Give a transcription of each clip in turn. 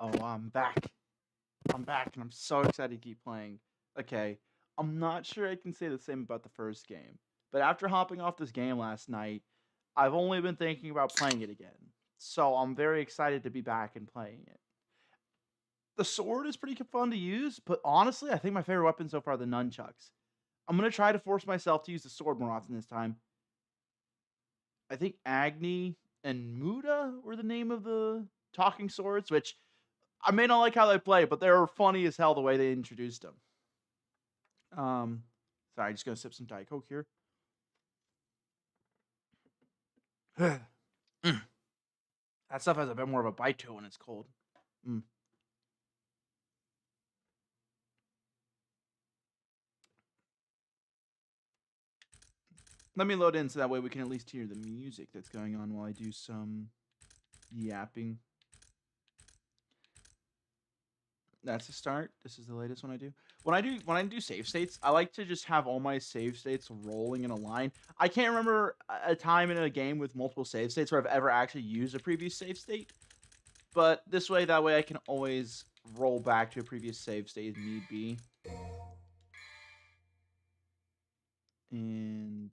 Oh, I'm back. I'm back, and I'm so excited to keep playing. Okay, I'm not sure I can say the same about the first game, but after hopping off this game last night, I've only been thinking about playing it again. So I'm very excited to be back and playing it. The sword is pretty fun to use, but honestly, I think my favorite weapon so far are the nunchucks. I'm gonna try to force myself to use the sword more often this time. I think Agni and Muda were the name of the talking swords, which I may not like how they play, but they were funny as hell the way they introduced them. Um, sorry, just gonna sip some Diet Coke here. Mm, that stuff has a bit more of a bite to it when it's cold. Mm. Let me load in so that way we can at least hear the music that's going on while I do some yapping. That's a start. This is the latest one I do. When I do save states, I like to just have all my save states rolling in a line. I can't remember a time in a game with multiple save states where I've ever actually used a previous save state. But this way, that way I can always roll back to a previous save state if need be. And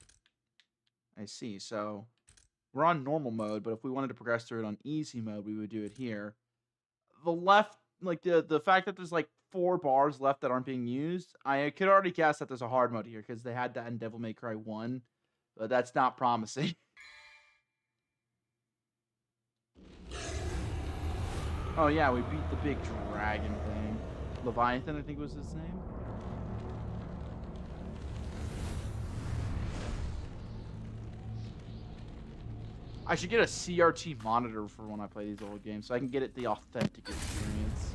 I see. So we're on normal mode, but if we wanted to progress through it on easy mode, we would do it here. The left, like the fact that there's like 4 bars left that aren't being used, I could already guess that there's a hard mode here because they had that in Devil May Cry 1, but that's not promising. Oh yeah, we beat the big dragon thing. Leviathan, I think was his name. I should get a CRT monitor for when I play these old games so I can get it the authentic experience.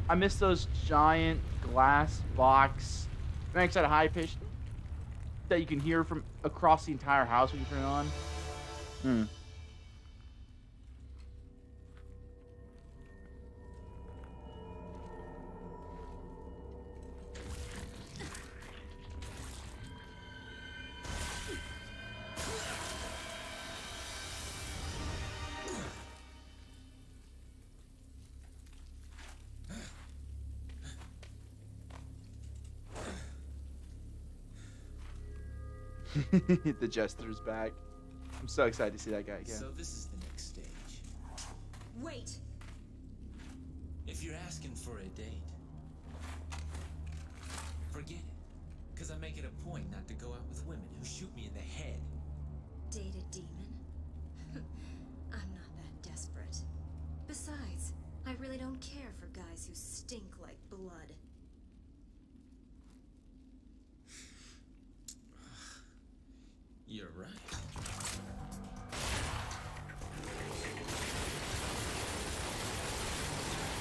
I miss those giant glass box Max at a high pitch that you can hear from across the entire house when you turn it on. Hmm. The Jester's back. I'm so excited to see that guy again. So this is the next stage. Wait! If you're asking for a date, forget it. Because I make it a point not to go out with women who shoot me in the head. Date a demon? I'm not that desperate. Besides, I really don't care for guys who stink like blood. You're right.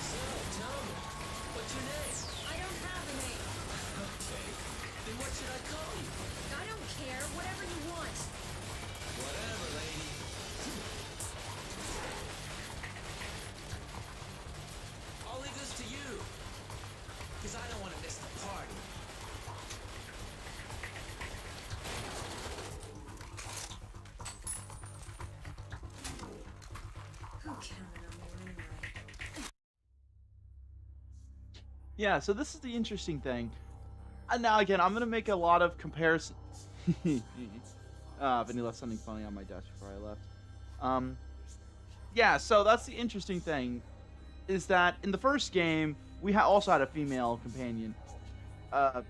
So, tell me, what's your name? I don't have a name. Okay, then what should I call you? I don't care. Whatever you want. Whatever, lady. I'll leave this to you. Because I don't want to miss the party. Who counted on me anyway? Yeah, so this is the interesting thing. And now again, I'm gonna make a lot of comparisons. Vinny left something funny on my desk before I left. Yeah, so that's the interesting thing, is that in the first game we also had a female companion. Uh,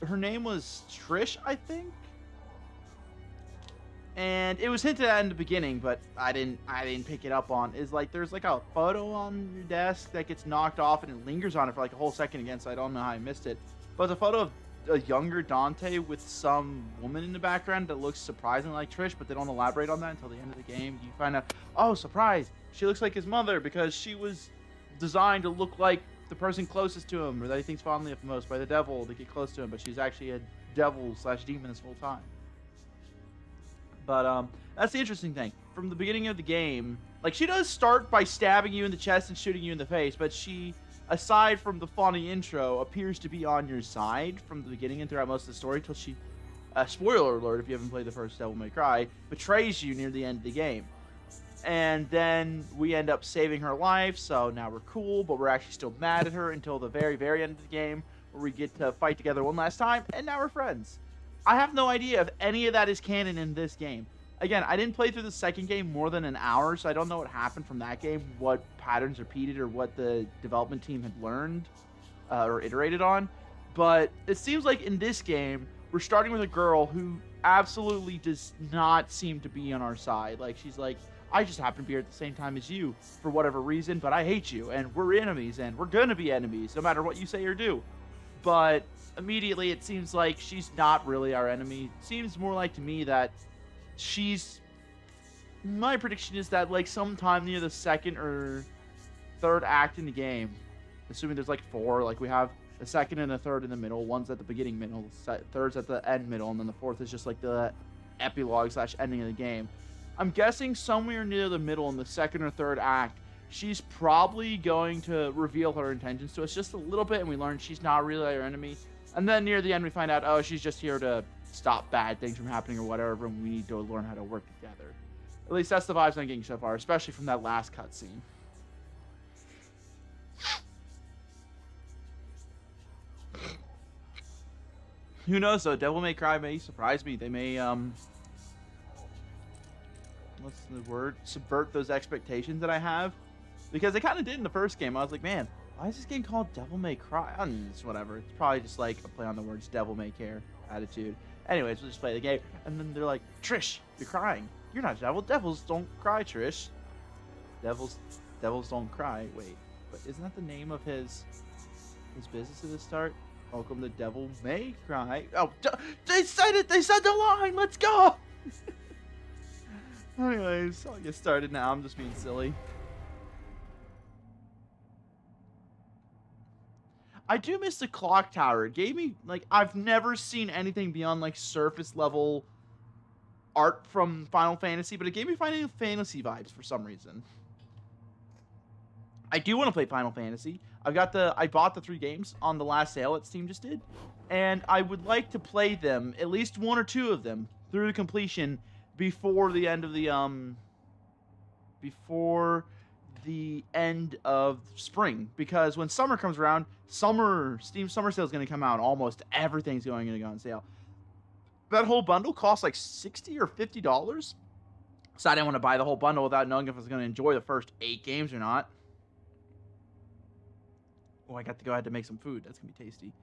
her name was Trish, I think, and it was hinted at in the beginning, but I didn't pick it up on. Is like there's like a photo on your desk that gets knocked off and it lingers on it for like a whole second again, so I don't know how I missed it. But it's a photo of a younger Dante with some woman in the background that looks surprisingly like Trish, but they don't elaborate on that until the end of the game. You find out, oh, surprise, she looks like his mother because she was designed to look like the person closest to him or that he thinks fondly of most by the devil to get close to him, but she's actually a devil slash demon this whole time. But that's the interesting thing. From the beginning of the game, like she does start by stabbing you in the chest and shooting you in the face, but she, aside from the funny intro, appears to be on your side from the beginning and throughout most of the story till she spoiler alert if you haven't played the first Devil May Cry, betrays you near the end of the game. And then we end up saving her life, so now we're cool, but we're actually still mad at her until the very, very end of the game, where we get to fight together one last time, and now we're friends. I have no idea if any of that is canon in this game. Again, I didn't play through the second game more than an hour, so I don't know what happened from that game, what patterns repeated, or what the development team had learned or iterated on. But it seems like in this game, we're starting with a girl who absolutely does not seem to be on our side. Like, she's like, I just happen to be here at the same time as you for whatever reason, but I hate you, and we're enemies, and we're gonna be enemies, no matter what you say or do. But immediately, it seems like she's not really our enemy. It seems more like to me that my prediction is that, like, sometime near the second or third act in the game, assuming there's like 4, like we have a second and a third in the middle, one's at the beginning middle, third's at the end middle, and then the fourth is just like the epilogue / ending of the game. I'm guessing somewhere near the middle in the second or third act, she's probably going to reveal her intentions to us just a little bit, and we learn she's not really our enemy. And then near the end, we find out, oh, she's just here to stop bad things from happening or whatever, and we need to learn how to work together. At least that's the vibes I'm getting so far, especially from that last cutscene. Who knows, though? Devil May Cry may surprise me. They may, what's the word? Subvert those expectations that I have. Because they kind of did in the first game. I was like, man, why is this game called Devil May Cry? I mean, it's whatever. It's probably just like a play on the words Devil May Care attitude. Anyways, we'll just play the game. And then they're like, Trish, you're crying. You're not a devil. Devils don't cry, Trish. Devils don't cry. Wait, but isn't that the name of his business at the start? Welcome to Devil May Cry. Oh, they said it. They said the line. Let's go. Anyways, I'll get started now. I'm just being silly. I do miss the clock tower. It gave me, like, I've never seen anything beyond, like, surface level art from Final Fantasy, but it gave me Final Fantasy vibes for some reason. I do want to play Final Fantasy. I bought the 3 games on the last sale that Steam just did, and I would like to play them, at least 1 or 2 of them, through to completion before the end of spring, because when summer comes around, Steam Summer Sale is going to come out. Almost everything's going to go on sale. That whole bundle costs like $60 or $50, so I didn't want to buy the whole bundle without knowing if I was going to enjoy the first 8 games or not. Oh, I got to go ahead to make some food. That's going to be tasty.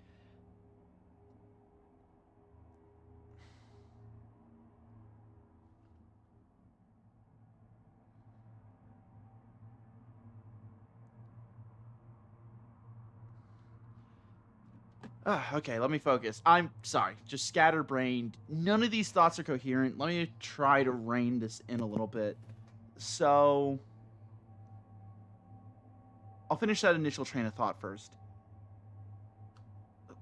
Okay, let me focus. I'm sorry, just scatterbrained. None of these thoughts are coherent. Let me try to rein this in a little bit. So, I'll finish that initial train of thought first.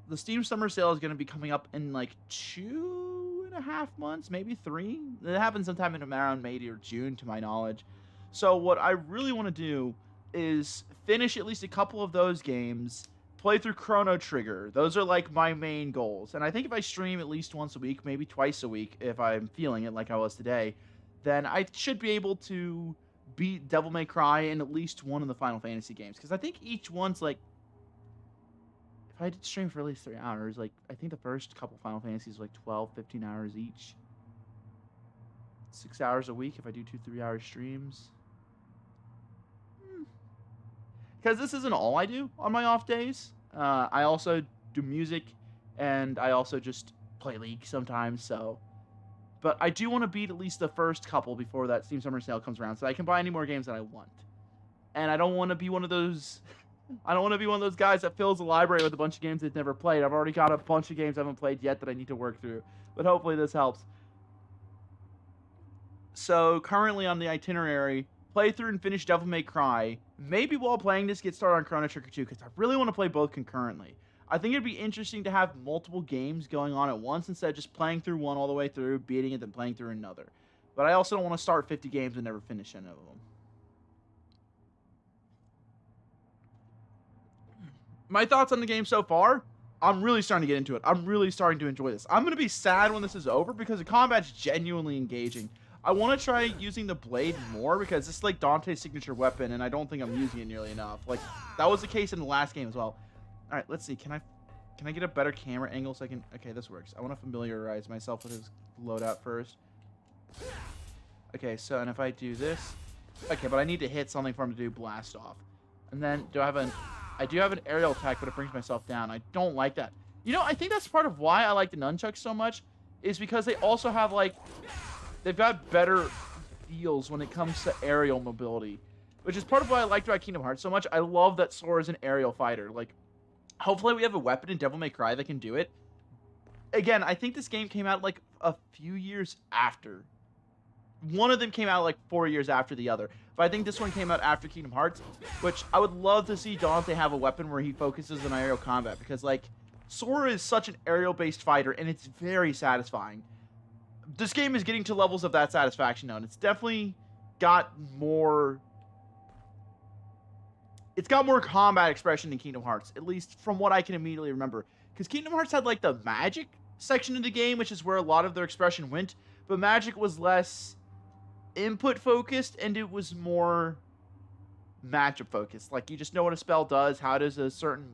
The Steam Summer Sale is going to be coming up in like 2.5 months, maybe 3. It happens sometime in around May or June, to my knowledge. So what I really want to do is finish at least a couple of those games, play through Chrono Trigger. Those are like my main goals. And I think if I stream at least once a week, maybe twice a week, if I'm feeling it like I was today, then I should be able to beat Devil May Cry in at least one of the Final Fantasy games. Because I think each one's like, if I did stream for at least 3 hours, like, I think the first couple Final Fantasies were like 12, 15 hours each. 6 hours a week if I do 2 3-hour streams. Because this isn't all I do on my off days. I also do music, and I also just play League sometimes, so. But I do want to beat at least the first couple before that Steam Summer Sale comes around, so I can buy any more games that I want. And I don't want to be one of those. I don't want to be one of those guys that fills a library with a bunch of games they've never played. I've already got a bunch of games I haven't played yet that I need to work through. But hopefully this helps. So currently on the itinerary, play through and finish Devil May Cry. Maybe while playing this, get started on Chrono Trigger 2, because I really want to play both concurrently. I think it'd be interesting to have multiple games going on at once instead of just playing through one all the way through, beating it, then playing through another. But I also don't want to start 50 games and never finish any of them. My thoughts on the game so far? I'm really starting to get into it. I'm really starting to enjoy this. I'm going to be sad when this is over because the combat's genuinely engaging. I want to try using the blade more because it's like Dante's signature weapon, and I don't think I'm using it nearly enough. Like, that was the case in the last game as well. All right, let's see. Can I get a better camera angle so I can... Okay, this works. I want to familiarize myself with his loadout first. Okay, so, and if I do this... Okay, but I need to hit something for him to do blast off. And then, I do have an aerial attack, but it brings myself down. I don't like that. You know, I think that's part of why I like the nunchucks so much, is because they also have, like... They've got better feels when it comes to aerial mobility, which is part of why I liked about Kingdom Hearts so much. I love that Sora is an aerial fighter. Like, hopefully we have a weapon in Devil May Cry that can do it. Again, I think this game came out, like, a few years after. One of them came out, like, 4 years after the other. But I think this one came out after Kingdom Hearts, which I would love to see Dante have a weapon where he focuses on aerial combat, because, like, Sora is such an aerial-based fighter, and it's very satisfying. This game is getting to levels of that satisfaction now, and it's definitely got more... It's got more combat expression than Kingdom Hearts, at least from what I can immediately remember. Because Kingdom Hearts had, like, the magic section of the game, which is where a lot of their expression went, but magic was less input-focused, and it was more matchup-focused. Like, you just know what a spell does, how does a certain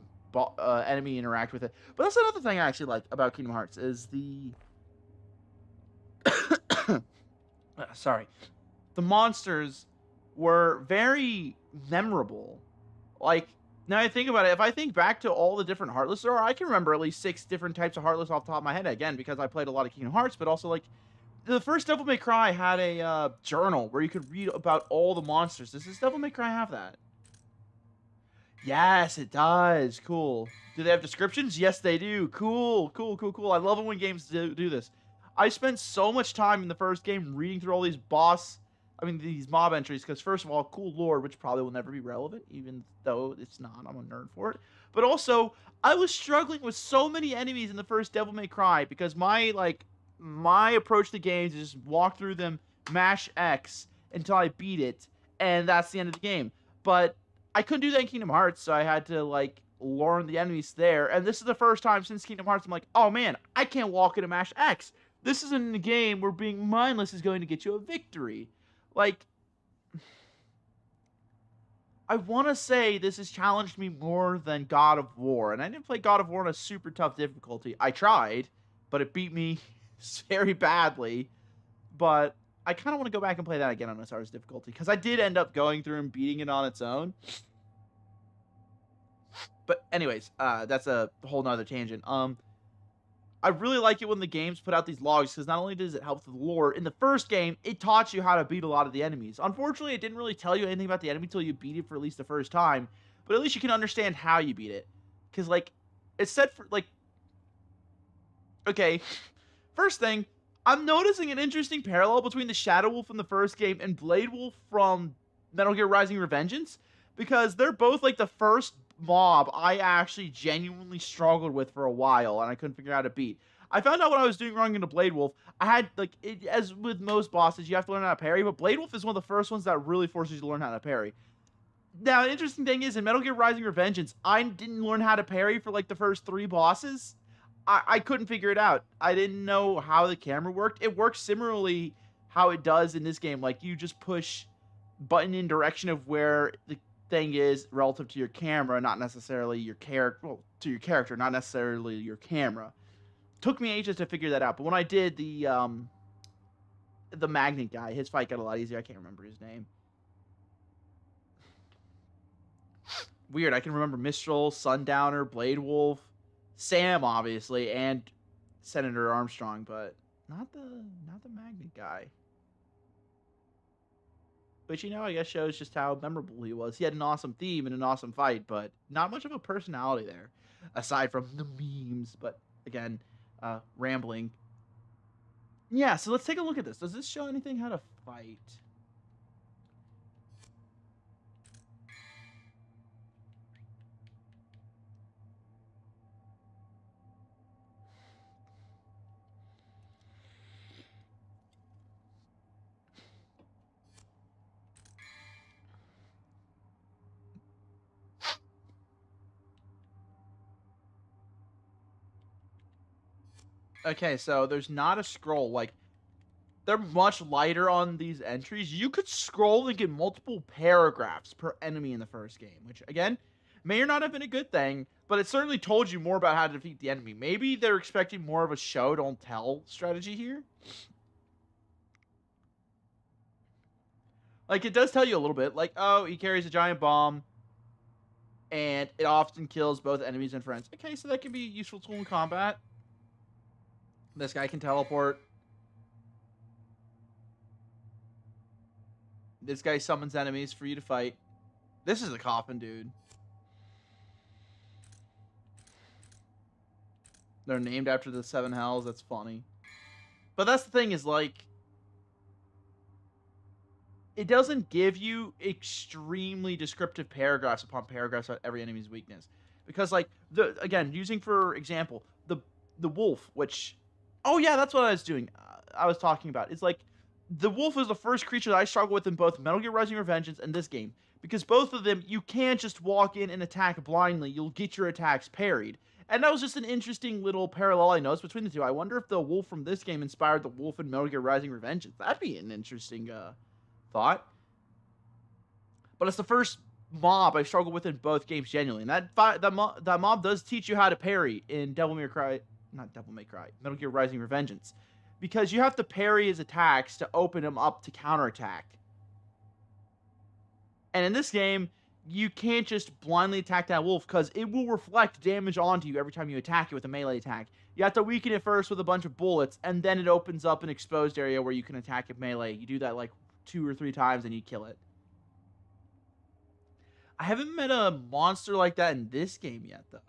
enemy interact with it. But that's another thing I actually like about Kingdom Hearts, is the... sorry. The monsters were very memorable. Like, now I think about it, if I think back to all the different Heartless there are, I can remember at least 6 different types of Heartless off the top of my head, again, because I played a lot of Kingdom Hearts, but also, like, the first Devil May Cry had a journal where you could read about all the monsters. Does this Devil May Cry have that? Yes, it does. Cool. Do they have descriptions? Yes, they do. Cool, cool, cool, cool. I love it when games do this. I spent so much time in the first game reading through all these these mob entries, because first of all, cool lore, which probably will never be relevant, even though it's not. I'm a nerd for it. But also, I was struggling with so many enemies in the first Devil May Cry, because my approach to games is just walk through them, mash X until I beat it, and that's the end of the game. But I couldn't do that in Kingdom Hearts, so I had to, like, learn the enemies there. And this is the first time since Kingdom Hearts I'm like, oh man, I can't walk in and mash X. This isn't a game where being mindless is going to get you a victory. Like, I want to say this has challenged me more than God of War. And I didn't play God of War on a super tough difficulty. I tried, but it beat me very badly. But I kind of want to go back and play that again on a hardest difficulty, because I did end up going through and beating it on its own. But anyways, that's a whole nother tangent. I really like it when the games put out these logs, because not only does it help with the lore, in the first game, it taught you how to beat a lot of the enemies. Unfortunately, it didn't really tell you anything about the enemy until you beat it for at least the first time, but at least you can understand how you beat it. Because, like, it's set for, like... Okay, first thing, I'm noticing an interesting parallel between the Shadow Wolf from the first game and Blade Wolf from Metal Gear Rising: Revengeance, because they're both, like, the first mob I actually genuinely struggled with for a while, and I couldn't figure out how to beat. I found out what I was doing wrong in the Blade Wolf. I had, like, as with most bosses, you have to learn how to parry, but Blade Wolf is one of the first ones that really forces you to learn how to parry. Now, the interesting thing is, in Metal Gear Rising: Revengeance, I didn't learn how to parry for, like, the first 3 bosses. I couldn't figure it out. I didn't know how the camera worked. It works similarly how it does in this game. Like, you just push button in direction of where the thing is relative to your camera, not necessarily your character. Well, to your character, not necessarily your camera. Took me ages to figure that out, but when I did, the magnet guy, his fight got a lot easier. I can't remember his name. Weird. I can remember Mistral, Sundowner, Blade Wolf, Sam, obviously, and Senator Armstrong, but not the magnet guy. Which, you know, I guess shows just how memorable he was. He had an awesome theme and an awesome fight, but not much of a personality there, aside from the memes. But again, rambling. Yeah, so let's take a look at this. Does this show anything how to fight? Okay, so there's not a scroll. Like, they're much lighter on these entries. You could scroll and get multiple paragraphs per enemy in the first game, which, again, may or not have been a good thing, but it certainly told you more about how to defeat the enemy. Maybe they're expecting more of a show, don't tell strategy here. Like, it does tell you a little bit. Like, oh, he carries a giant bomb, and it often kills both enemies and friends. Okay, so that can be a useful tool in combat. This guy can teleport. This guy summons enemies for you to fight. This is a coffin, dude. They're named after the seven hells. That's funny. But that's the thing is, like, it doesn't give you extremely descriptive paragraphs upon paragraphs about every enemy's weakness. Because, like, again, using for example, the wolf, which, oh yeah, that's what I was doing. I was talking about. It's like, the wolf is the first creature that I struggle with in both Metal Gear Rising: Revengeance and this game. Because both of them, you can't just walk in and attack blindly. You'll get your attacks parried. And that was just an interesting little parallel I noticed between the two. I wonder if the wolf from this game inspired the wolf in Metal Gear Rising: Revengeance. That'd be an interesting thought. But it's the first mob I've struggled with in both games genuinely. And that mob does teach you how to parry in Metal Gear Rising: Revengeance. Because you have to parry his attacks to open him up to counterattack. And in this game, you can't just blindly attack that wolf because it will reflect damage onto you every time you attack it with a melee attack. You have to weaken it first with a bunch of bullets, and then it opens up an exposed area where you can attack it melee. You do that like 2 or 3 times and you kill it. I haven't met a monster like that in this game yet, though.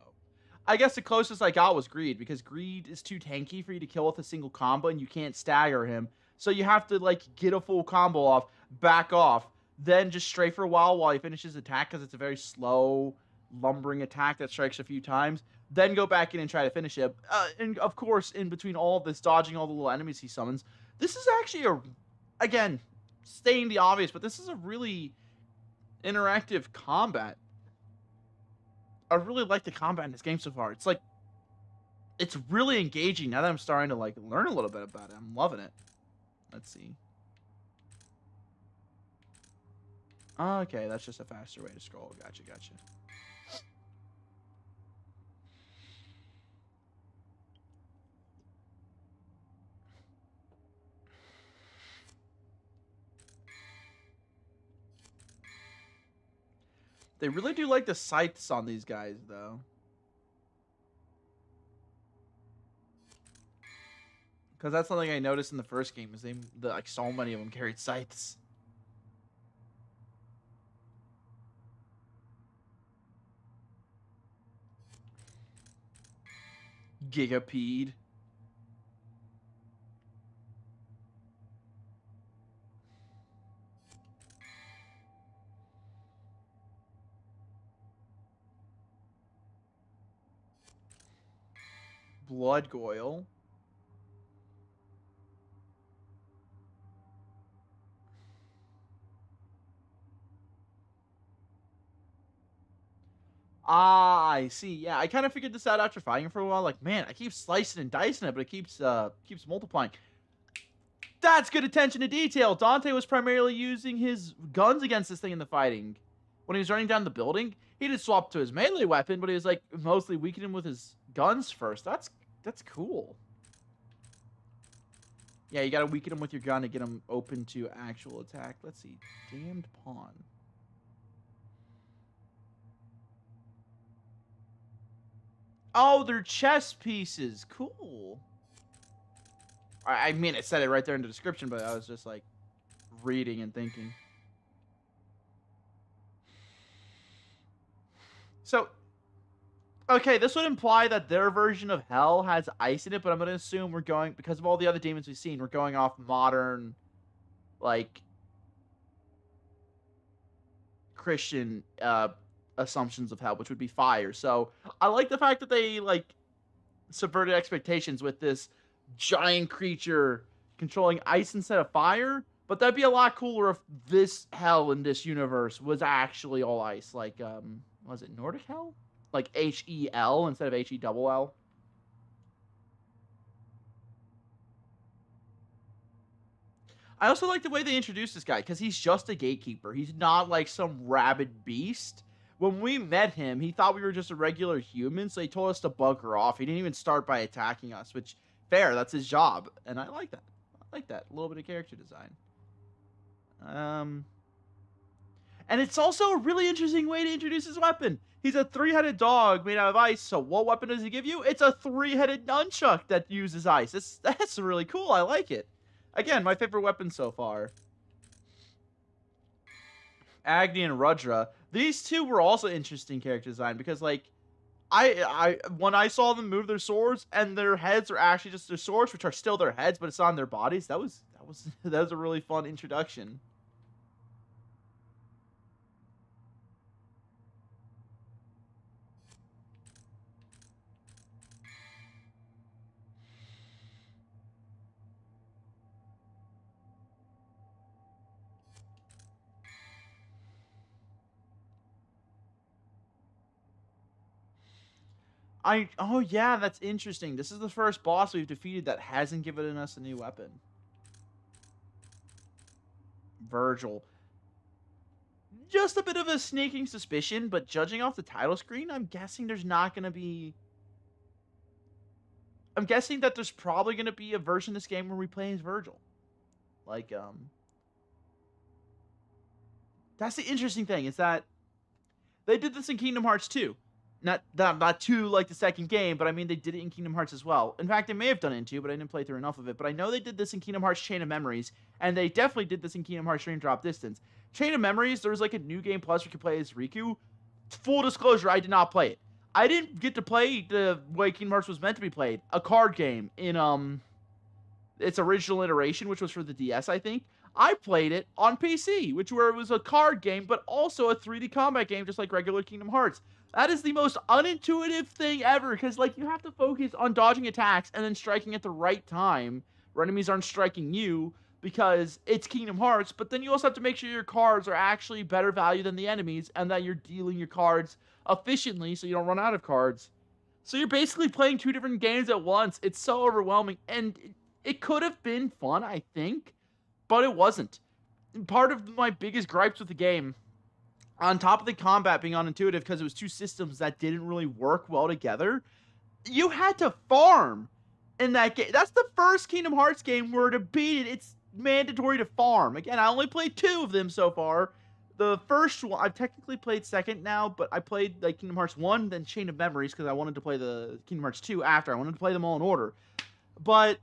I guess the closest I got was Greed, because Greed is too tanky for you to kill with a single combo, and you can't stagger him. So you have to, like, get a full combo off, back off, then just strafe for a while he finishes his attack, because it's a very slow, lumbering attack that strikes a few times. Then go back in and try to finish it. And, of course, in between all of this, dodging all the little enemies he summons, this is actually again, stating the obvious, but this is a really interactive combat. I really like the combat in this game so far. It's like, it's really engaging now that I'm starting to, like, learn a little bit about it. I'm loving it. Let's see. Okay, that's just a faster way to scroll. Gotcha. They really do like the sights on these guys, though. Because that's something I noticed in the first game, is like, so many of them carried scythes. Gigapede. Bloodgoyle. Ah, I see. Yeah, I kind of figured this out after fighting for a while. Like, man, I keep slicing and dicing it, but it keeps multiplying. That's good attention to detail. Dante was primarily using his guns against this thing in the fighting. When he was running down the building, he did swap to his melee weapon, but he was, like, mostly weakening him with his guns first. That's cool. Yeah, you gotta weaken him with your gun to get him open to actual attack. Let's see. Damned Pawn. Oh, they're chess pieces. Cool. I mean, it said it right there in the description, but I was just, like, reading and thinking. So, okay, this would imply that their version of hell has ice in it, but I'm going to assume we're going, because of all the other demons we've seen, we're going off modern, like, Christian assumptions of hell, which would be fire. So, I like the fact that they, like, subverted expectations with this giant creature controlling ice instead of fire. But that'd be a lot cooler if this hell in this universe was actually all ice. Like, was it Nordic Hell? Like Hel instead of Hell. I also like the way they introduced this guy because he's just a gatekeeper. He's not like some rabid beast. When we met him, he thought we were just a regular human, so he told us to bugger off. He didn't even start by attacking us, which fair, that's his job, and I like that. I like that. A little bit of character design. And it's also a really interesting way to introduce his weapon. He's a three-headed dog made out of ice, so what weapon does he give you? It's a three-headed nunchuck that uses ice. That's really cool. I like it. Again, my favorite weapon so far. Agni and Rudra. These two were also interesting character design because, like, when I saw them move their swords and their heads are actually just their swords, which are still their heads, but it's on their bodies. That was a really fun introduction. Oh yeah, that's interesting. This is the first boss we've defeated that hasn't given us a new weapon. Virgil. Just a bit of a sneaking suspicion, but judging off the title screen, I'm guessing there's not going to be... I'm guessing that there's probably going to be a version of this game where we play as Virgil. Like, that's the interesting thing, is that they did this in Kingdom Hearts 2. Not 2 like the second game, but I mean they did it in Kingdom Hearts as well. In fact, they may have done it in 2, but I didn't play through enough of it. But I know they did this in Kingdom Hearts Chain of Memories, and they definitely did this in Kingdom Hearts Dream Drop Distance. Chain of Memories, there was like a New Game Plus where you could play as Riku. Full disclosure, I did not play it. I didn't get to play the way Kingdom Hearts was meant to be played, a card game in its original iteration, which was for the DS, I think. I played it on PC, where it was a card game, but also a 3D combat game, just like regular Kingdom Hearts. That is the most unintuitive thing ever, because, like, you have to focus on dodging attacks and then striking at the right time, where enemies aren't striking you, because it's Kingdom Hearts, but then you also have to make sure your cards are actually better value than the enemies, and that you're dealing your cards efficiently so you don't run out of cards. So you're basically playing two different games at once. It's so overwhelming, and it could have been fun, I think, but it wasn't. Part of my biggest gripes with the game, on top of the combat being unintuitive because it was two systems that didn't really work well together, you had to farm in that game. That's the first Kingdom Hearts game where to beat it, it's mandatory to farm. Again, I only played 2 of them so far. The first one, I've technically played second now, but I played like Kingdom Hearts 1, then Chain of Memories, because I wanted to play the Kingdom Hearts 2 after. I wanted to play them all in order. But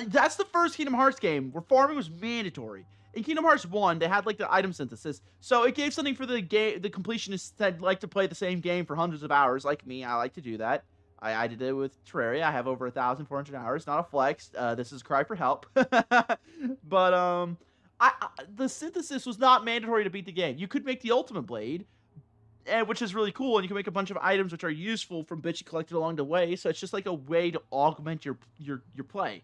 that's the first Kingdom Hearts game where farming was mandatory. In Kingdom Hearts 1, they had like the item synthesis, so it gave something for the completionists that like to play the same game for hundreds of hours, like me. I like to do that. I did it with Terraria. I have over 1,400 hours. Not a flex. This is cry for help. But the synthesis was not mandatory to beat the game. You could make the Ultimate Blade, which is really cool, and you can make a bunch of items which are useful from bits you collected along the way. So it's just like a way to augment your play.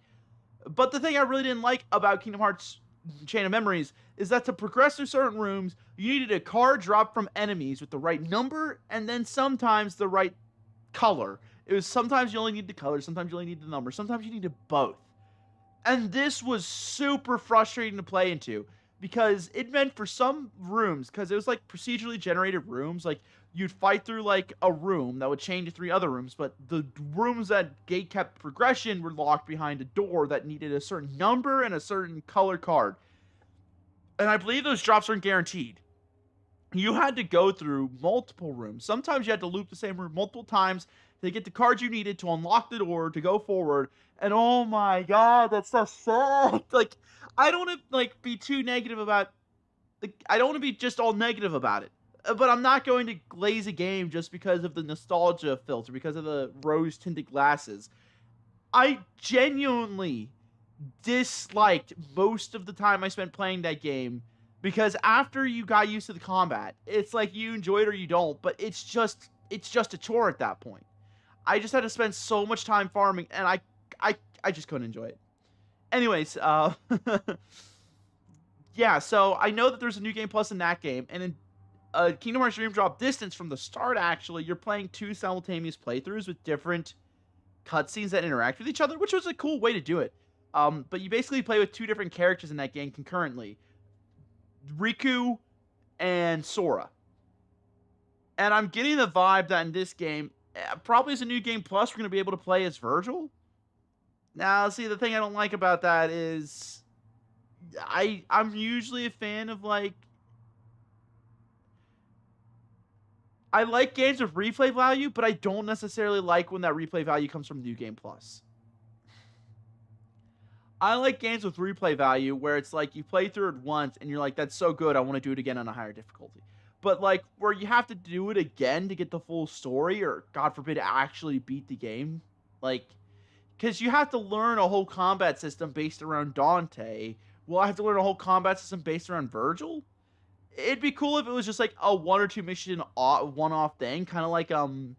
But the thing I really didn't like about Kingdom Hearts Chain of Memories is that to progress through certain rooms, you needed a card drop from enemies with the right number and then sometimes the right color. It was sometimes you only need the color, sometimes you only need the number, sometimes you needed both. And this was super frustrating to play into because it meant for some rooms, because it was like procedurally generated rooms, like you'd fight through like a room that would chain to 3 other rooms, but the rooms that gate kept progression were locked behind a door that needed a certain number and a certain color card. And I believe those drops weren't guaranteed. You had to go through multiple rooms. Sometimes you had to loop the same room multiple times to get the cards you needed to unlock the door to go forward. And oh my god, that stuff sucked. Like, I don't want to like be too negative about. I don't want to be just all negative about it. But I'm not going to glaze a game just because of the nostalgia filter, because of the rose-tinted glasses. I genuinely disliked most of the time I spent playing that game, because after you got used to the combat, it's like you enjoy it or you don't, but it's just a chore at that point. I just had to spend so much time farming, and I just couldn't enjoy it. Anyways, yeah, so I know that there's a New Game Plus in that game, and in Kingdom Hearts Dream Drop Distance, from the start, actually, you're playing 2 simultaneous playthroughs with different cutscenes that interact with each other, which was a cool way to do it. But you basically play with two different characters in that game concurrently, Riku and Sora. And I'm getting the vibe that in this game, probably as a new game plus, we're going to be able to play as Virgil. Now, see, the thing I don't like about that is I'm usually a fan of, like, I like games with replay value, but I don't necessarily like when that replay value comes from New Game Plus. I like games with replay value where it's like you play through it once and you're like, that's so good, I want to do it again on a higher difficulty. But like where you have to do it again to get the full story, or God forbid, actually beat the game, like, because you have to learn a whole combat system based around Dante. Well, I have to learn a whole combat system based around Virgil. It'd be cool if it was just like a one or two mission one-off thing, kind of like the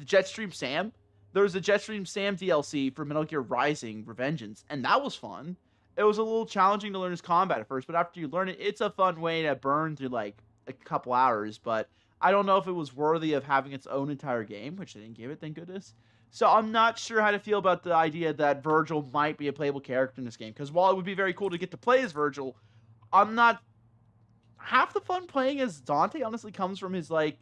Jetstream Sam. There was a Jetstream Sam DLC for Metal Gear Rising: Revengeance, and that was fun. It was a little challenging to learn his combat at first, but after you learn it, it's a fun way to burn through like a couple hours. But I don't know if it was worthy of having its own entire game, which they didn't give it, thank goodness. So I'm not sure how to feel about the idea that Virgil might be a playable character in this game, because while it would be very cool to get to play as Virgil, I'm not half the fun playing as Dante honestly comes from his like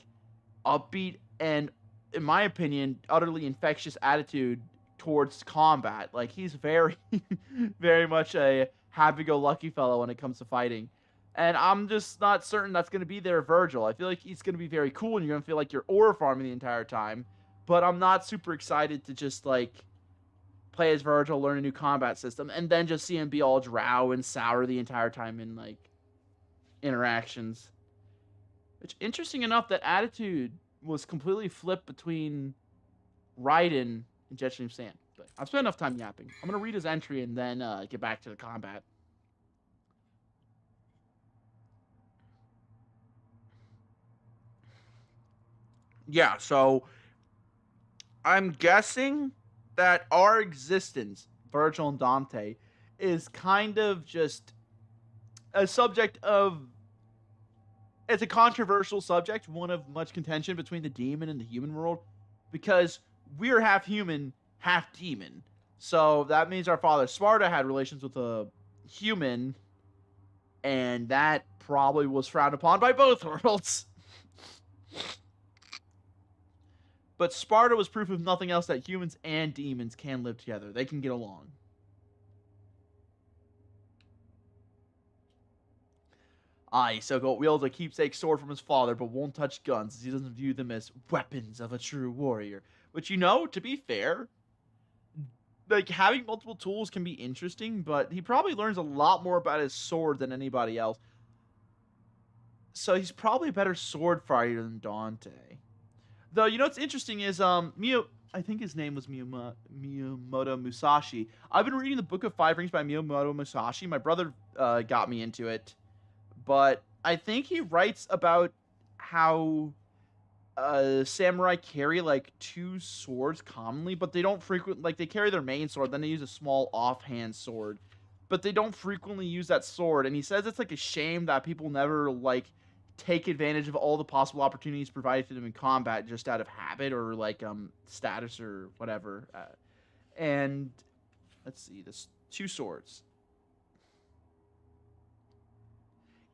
upbeat and, in my opinion, utterly infectious attitude towards combat. Like he's very very much a happy-go-lucky fellow when it comes to fighting. And I'm just not certain that's going to be there Virgil. I feel like he's going to be very cool and you're going to feel like you're ore farming the entire time, but I'm not super excited to just like play as Virgil, learn a new combat system, and then just see him be all drow and sour the entire time in like interactions. Which, interesting enough, that attitude was completely flipped between Raiden and Jetstream Sam. But I've spent enough time yapping. I'm going to read his entry and then get back to the combat. Yeah, so I'm guessing that our existence, Virgil and Dante, is kind of just a subject of, it's a controversial subject, one of much contention between the demon and the human world, because we're half human, half demon. So that means our father Sparta had relations with a human, and that probably was frowned upon by both worlds. But Sparta was proof, if nothing else, that humans and demons can live together. They can get along. Isoko wields a keepsake sword from his father, but won't touch guns as he doesn't view them as weapons of a true warrior. Which, you know, to be fair, like, having multiple tools can be interesting, but he probably learns a lot more about his sword than anybody else. So he's probably a better sword fighter than Dante. Though, you know what's interesting is, I think his name was Miyamoto Musashi. I've been reading the Book of Five Rings by Miyamoto Musashi. My brother got me into it. But I think he writes about how samurai carry like two swords commonly, but they don't frequently, like, they carry their main sword, then they use a small offhand sword, but they don't frequently use that sword. And he says it's like a shame that people never like take advantage of all the possible opportunities provided to them in combat just out of habit or like status or whatever. And let's see, this two swords.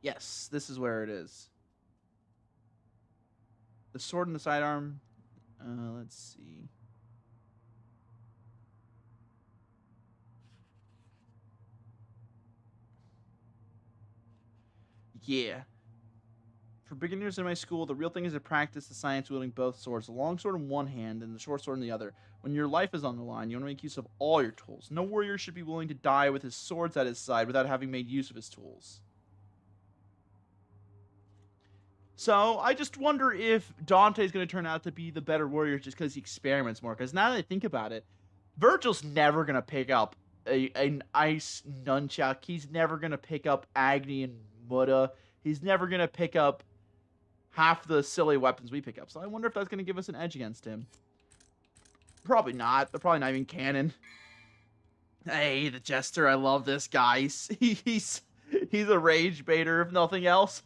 Yes, this is where it is. The sword and the sidearm. Let's see. Yeah. For beginners in my school, the real thing is to practice the science wielding both swords, the long sword in one hand and the short sword in the other. When your life is on the line, you want to make use of all your tools. No warrior should be willing to die with his swords at his side without having made use of his tools. So I just wonder if Dante's going to turn out to be the better warrior just because he experiments more. Because now that I think about it, Virgil's never going to pick up an ice nunchuck. He's never going to pick up Agni and Mutta. He's never going to pick up half the silly weapons we pick up. So I wonder if that's going to give us an edge against him. Probably not. They're probably not even canon. Hey, the Jester. I love this guy. He's a rage baiter, if nothing else.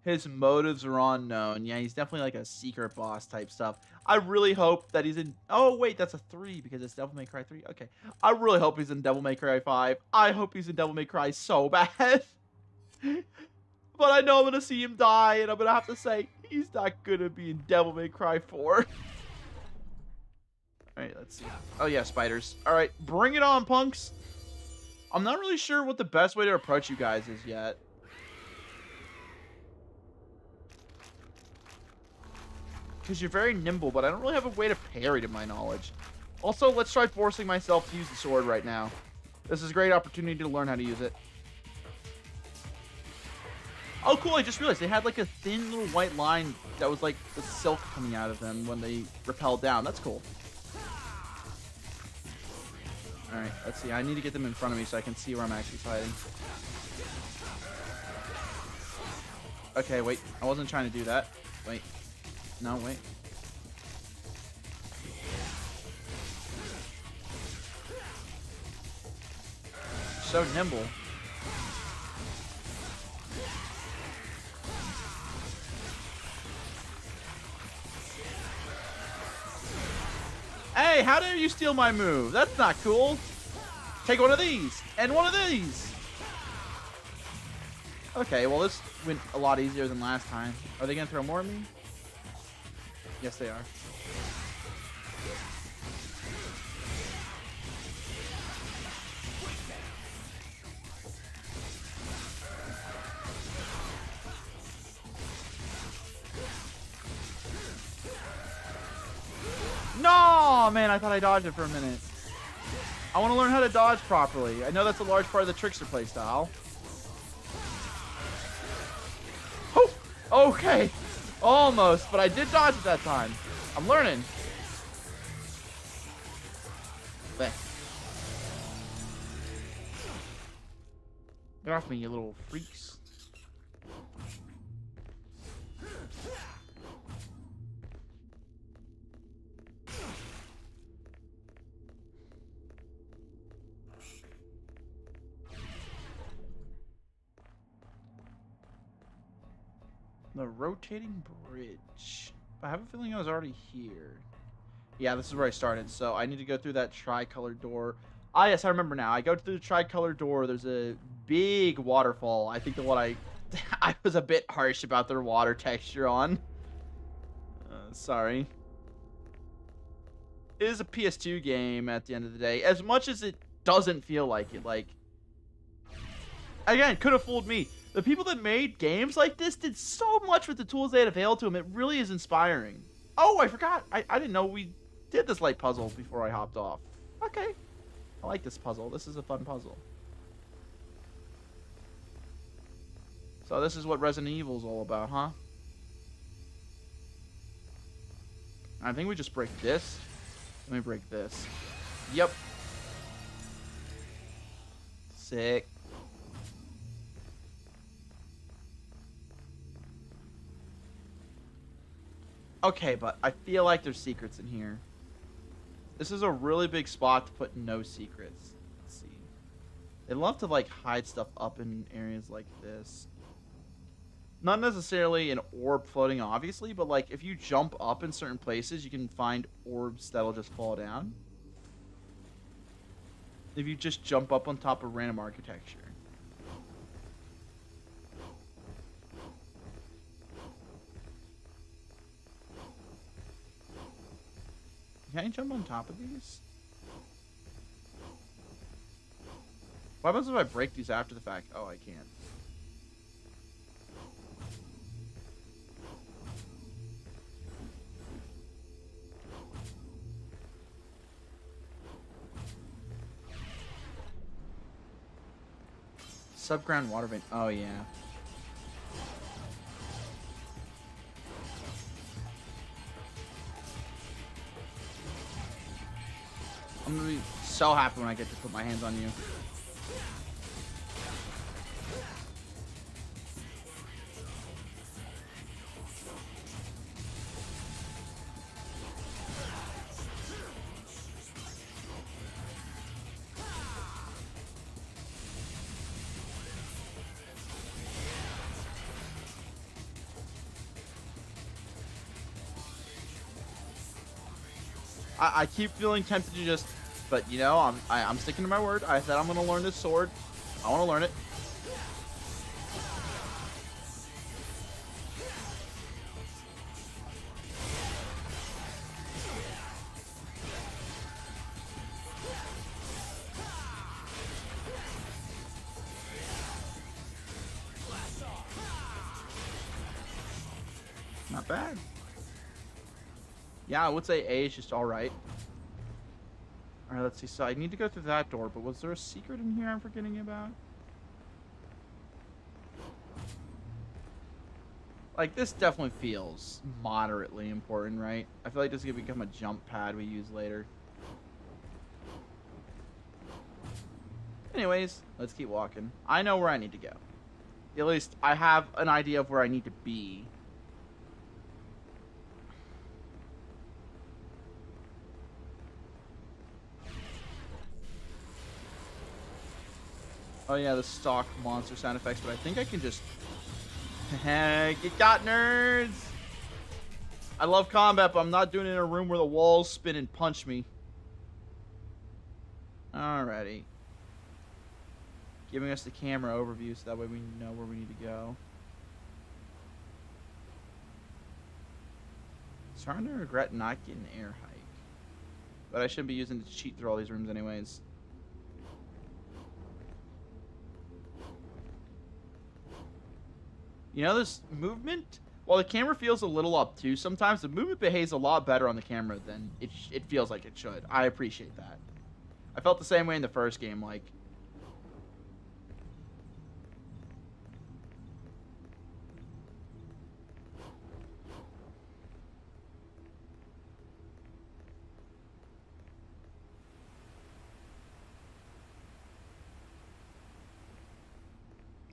His motives are unknown. Yeah, he's definitely like a secret boss type stuff. I really hope that he's in... Oh, wait, that's a 3 because it's Devil May Cry 3. Okay. I really hope he's in Devil May Cry 5. I hope he's in Devil May Cry so bad. But I know I'm going to see him die, and I'm going to have to say, he's not going to be in Devil May Cry 4. Alright, let's see. Oh, yeah, spiders. Alright, bring it on, punks. I'm not really sure what the best way to approach you guys is yet. Because you're very nimble, but I don't really have a way to parry to my knowledge. Also, let's try forcing myself to use the sword right now. This is a great opportunity to learn how to use it. Oh, cool, I just realized they had like a thin little white line that was like the silk coming out of them when they rappelled down. That's cool. Alright, let's see. I need to get them in front of me so I can see where I'm actually fighting. Okay, wait. I wasn't trying to do that. Wait. No, wait. So nimble. Hey, how dare you steal my move? That's not cool. Take one of these and one of these. Okay, well this went a lot easier than last time. Are they gonna throw more at me? Yes, they are. No, man, I thought I dodged it for a minute. I want to learn how to dodge properly. I know that's a large part of the Trickster playstyle. Oh, okay. Almost, but I did dodge at that time. I'm learning. There. Get off me, you little freaks. The rotating bridge. I have a feeling I was already here. Yeah, this is where I started, so I need to go through that tricolored door. Ah, yes, I remember now. I go through the tricolored door. There's a big waterfall. I think the one I was a bit harsh about their water texture on. Sorry. It is a PS2 game at the end of the day. As much as it doesn't feel like it, like... Again, could have fooled me. The people that made games like this did so much with the tools they had available to them. It really is inspiring. Oh, I forgot. I didn't know we did this light puzzle before I hopped off. Okay. I like this puzzle. This is a fun puzzle. So this is what Resident Evil is all about, huh? I think we just break this. Let me break this. Yep. Sick. Okay, but I feel like there's secrets in here. This is a really big spot to put no secrets. Let's see. They love to like hide stuff up in areas like this. Not necessarily an orb floating, obviously, but like if you jump up in certain places, you can find orbs that'll just fall down. If you just jump up on top of random architecture. Can I jump on top of these? What happens if I break these after the fact? Oh, I can't. Subground water vein. Oh, yeah. I'm gonna be so happy when I get to put my hands on you. I keep feeling tempted to just, but you know, I'm sticking to my word. I said I'm gonna learn this sword. I want to learn it. Not bad. Yeah, I would say A is just alright. Alright, let's see. So I need to go through that door, but was there a secret in here I'm forgetting about? Like, this definitely feels moderately important, right? I feel like this is going to become a jump pad we use later. Anyways, let's keep walking. I know where I need to go. At least I have an idea of where I need to be. Oh yeah, the stock monster sound effects, but I think I can just... Get got, nerds! I love combat, but I'm not doing it in a room where the walls spin and punch me. Alrighty. Giving us the camera overview so that way we know where we need to go. Starting to regret not getting air hike. But I shouldn't be using it to cheat through all these rooms anyways. You know, this movement, while the camera feels a little obtuse sometimes, the movement behaves a lot better on the camera than it feels like it should. I appreciate that. I felt the same way in the first game, like...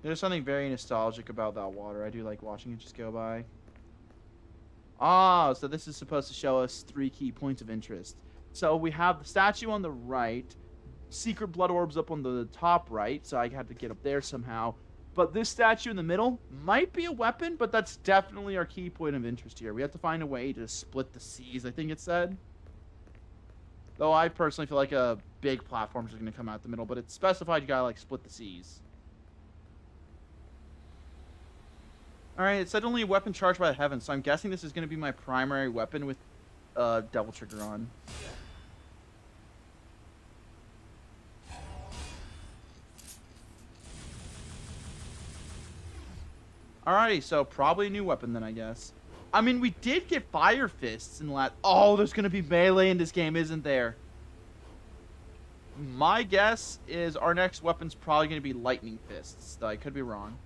There's something very nostalgic about that water. I do like watching it just go by. Ah, so this is supposed to show us 3 key points of interest. So we have the statue on the right, secret blood orbs up on the top right, so I had to get up there somehow. But this statue in the middle might be a weapon, but that's definitely our key point of interest here. We have to find a way to split the seas, I think it said. Though I personally feel like a big platforms are going to come out the middle, but it's specified you gotta like split the seas. Alright, it said only a weapon charged by the heavens, so I'm guessing this is going to be my primary weapon with Devil Trigger on. Alrighty, so probably a new weapon then, I guess. I mean, we did get Fire Fists in the last... Oh, there's going to be melee in this game, isn't there? My guess is our next weapon's probably going to be Lightning Fists, though I could be wrong.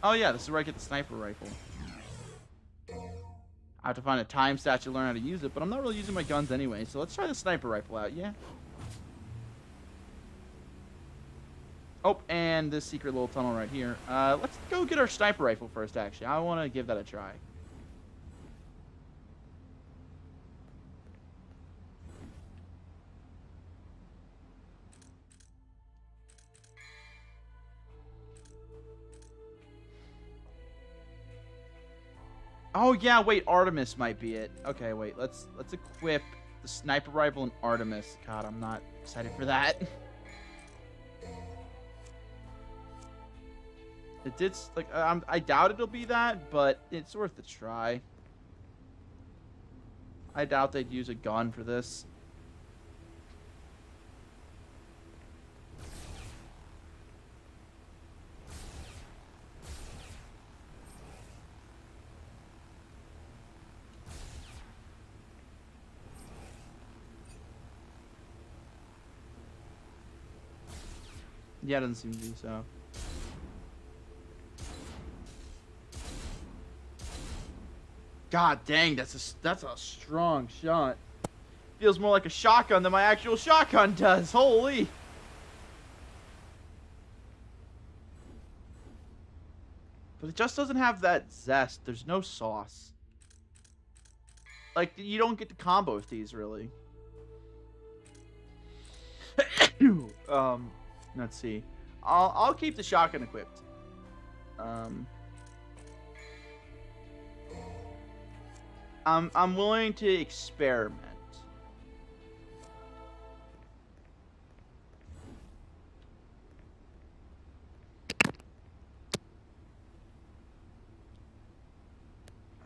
Oh yeah, this is where I get the sniper rifle. I have to find a time stat to learn how to use it, but I'm not really using my guns anyway, so let's try the sniper rifle out, yeah? Oh, and this secret little tunnel right here. Let's go get our sniper rifle first, actually. I want to give that a try. Oh yeah, wait, Artemis might be it. Okay, wait, let's equip the sniper rifle and Artemis. God, I'm not excited for that. It did, like, I doubt it'll be that, but it's worth a try. I doubt they'd use a gun for this. Yeah, it doesn't seem to be so. God dang, that's a strong shot. Feels more like a shotgun than my actual shotgun does. Holy. But it just doesn't have that zest. There's no sauce. Like, you don't get the combo with these, really. Let's see. I'll keep the shotgun equipped. I'm willing to experiment.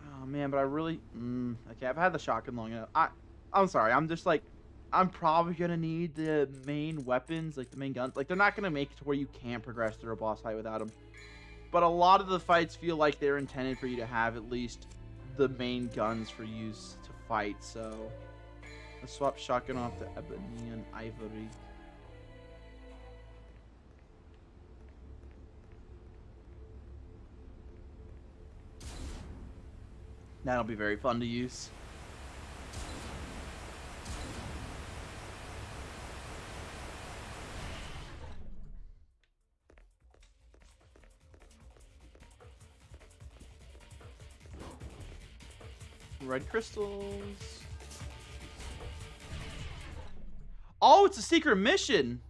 Oh man, but I really okay. I've had the shotgun long enough. I'm sorry. I'm just like I'm probably gonna need the main weapons, like the main guns. Like they're not gonna make it to where you can't progress through a boss fight without them. But a lot of the fights feel like they're intended for you to have at least the main guns for use to fight. So let's swap shotgun off to ebony and ivory. That'll be very fun to use. Red crystals. Oh, it's a secret mission.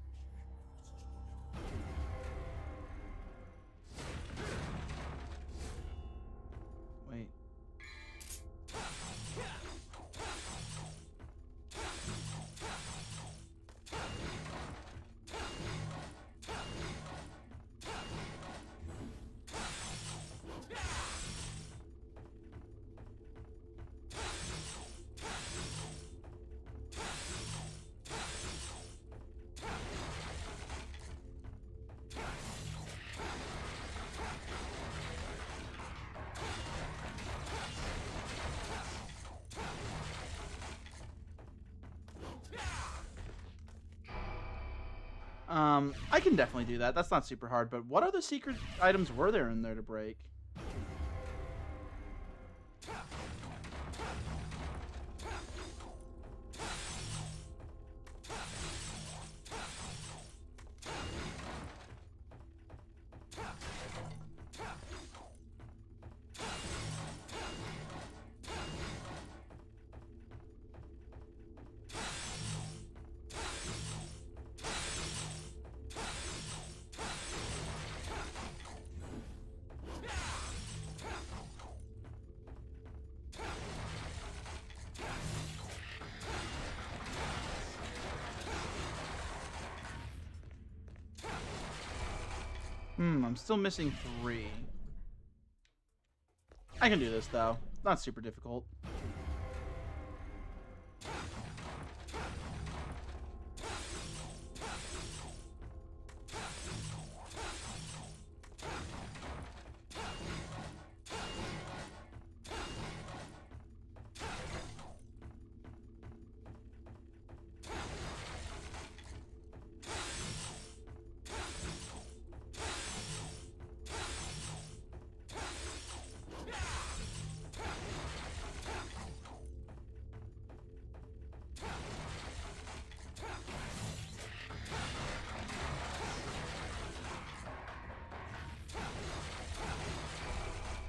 Wait. I can definitely do that. That's not super hard, but what other secret items were there in there to break? I'm still missing 3. I can do this, though. Not super difficult.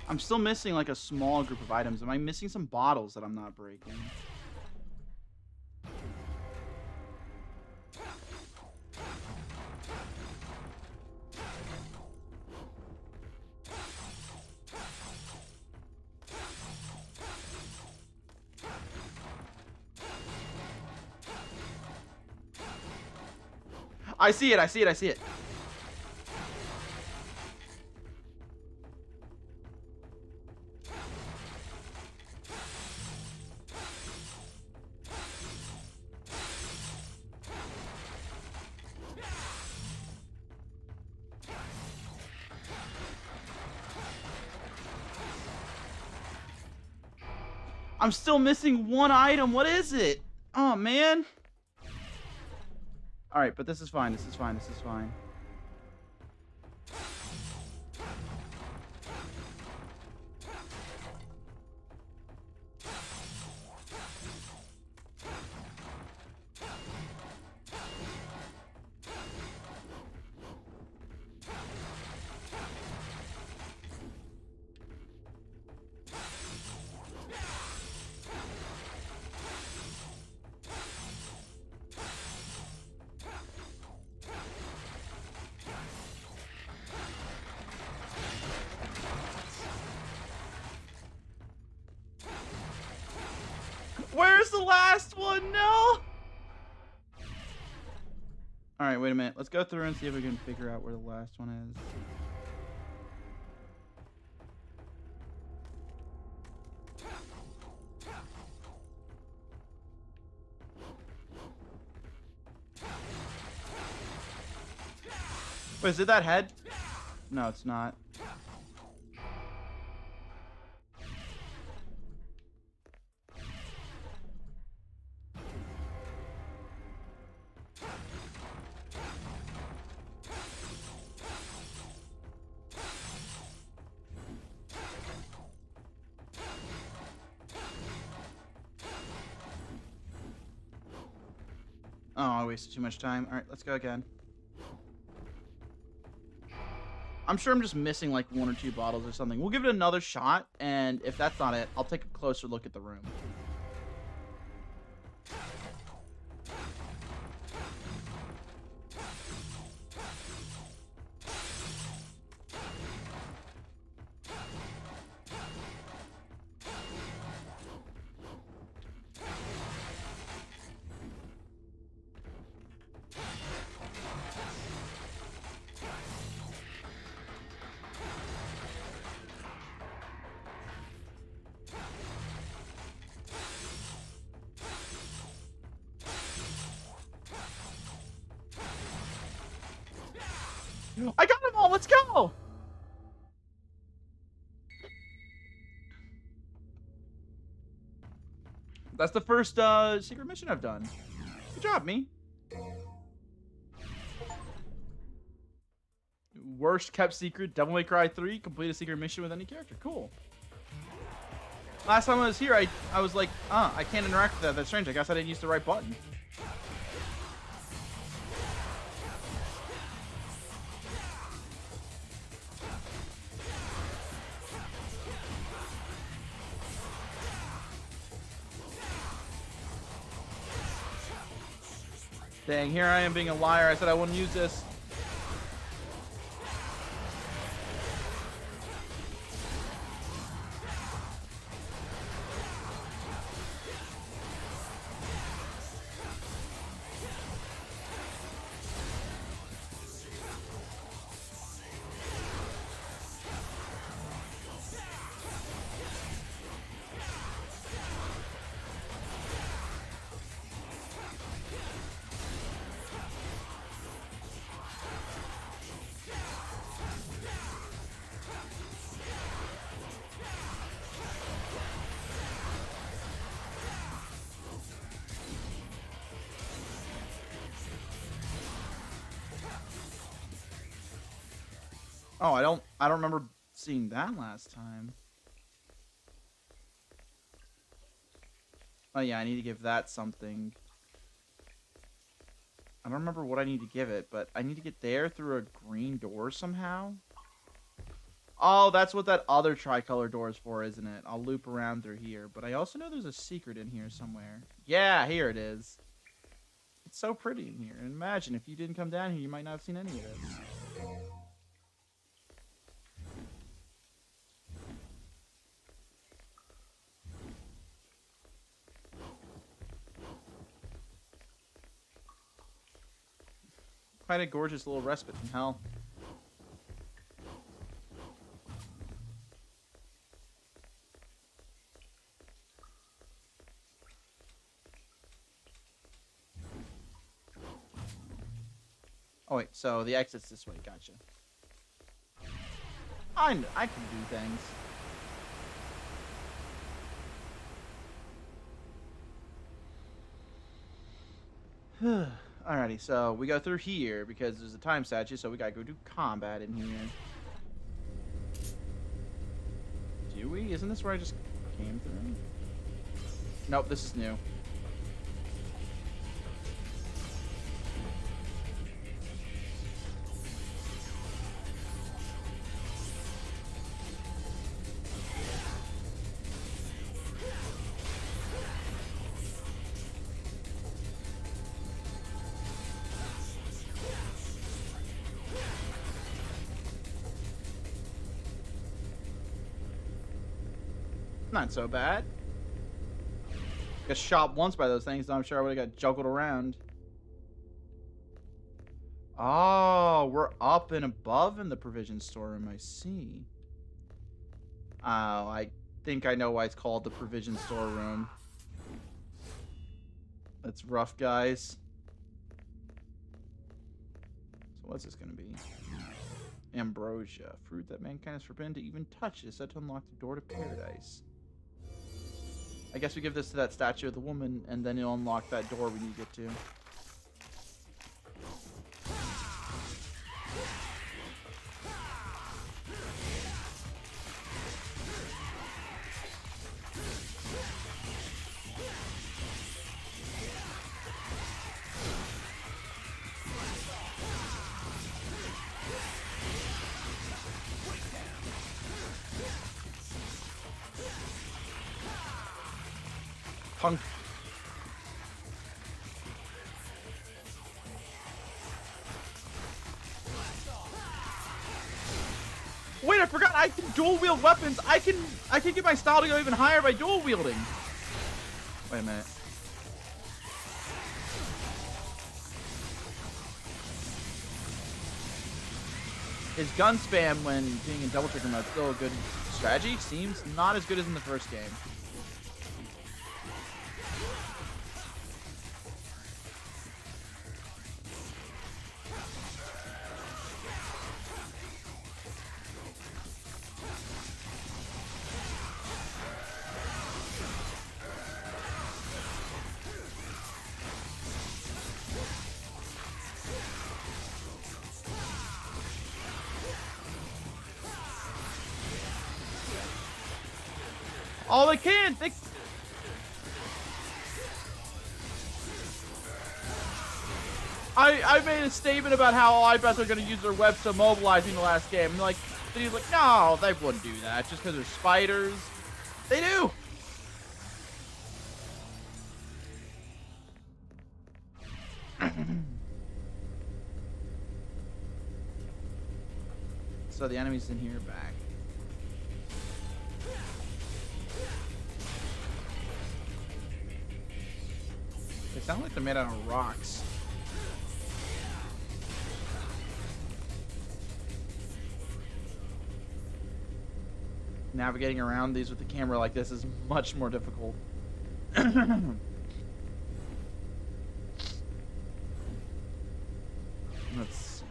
I'm still missing like a small group of items. Am I missing some bottles that I'm not breaking? I see it, I see it, I see it. I'm still missing one item. What is it? Oh, man. All right, but this is fine. This is fine. This is fine. last one. No. All right, wait a minute. Let's go through and see if we can figure out where the last one is. Wait, is it that head? No, it's not. Oh, I wasted too much time. All right, let's go again. I'm sure I'm just missing like 1 or 2 bottles or something. We'll give it another shot, and if that's not it, I'll take a closer look at the room. I got them all. Let's go. That's the first secret mission I've done. Good job, me. Worst kept secret, Devil May Cry 3, complete a secret mission with any character. Cool. Last time I was here, I was like, I can't interact with that. That's strange. I guess I didn't use the right button. Dang, here I am being a liar. I said I wouldn't use this. Oh, I don't remember seeing that last time. Oh yeah, I need to give that something. I don't remember what I need to give it, but I need to get there through a green door somehow. Oh, that's what that other tricolor door is for, isn't it? I'll loop around through here, but I also know there's a secret in here somewhere. Yeah, here it is. It's so pretty in here. And imagine if you didn't come down here, you might not have seen any of this. Quite a gorgeous little respite from hell. Oh wait, so the exit's this way. Gotcha. I can do things. Alrighty, so we go through here because there's a time statue, so we gotta go do combat in here. Do we? Isn't this where I just came through? Nope, this is new. Not so bad. Got shot once by those things, so I'm sure I would have got juggled around. Oh, we're up and above in the provision storeroom. I see. Oh, I think I know why it's called the provision storeroom. That's rough, guys. So what's this gonna be? Ambrosia, fruit that mankind is forbidden to even touch, is said to unlock the door to paradise. I guess we give this to that statue of the woman, and then it'll unlock that door we need to get to. Punk. Wait, I forgot I can dual wield weapons. I can get my style to go even higher by dual wielding. Wait a minute. His gun spam when being in double trigger mode is still a good strategy. Seems not as good as in the first game. Oh, they can't! I made a statement about how I bet they're going to use their webs to mobilize in the last game. And like, he's like, no, they wouldn't do that just because they're spiders. They do! So the enemies in here are back. They sound like they're made out of rocks. Navigating around these with the camera like this is much more difficult. Let's see.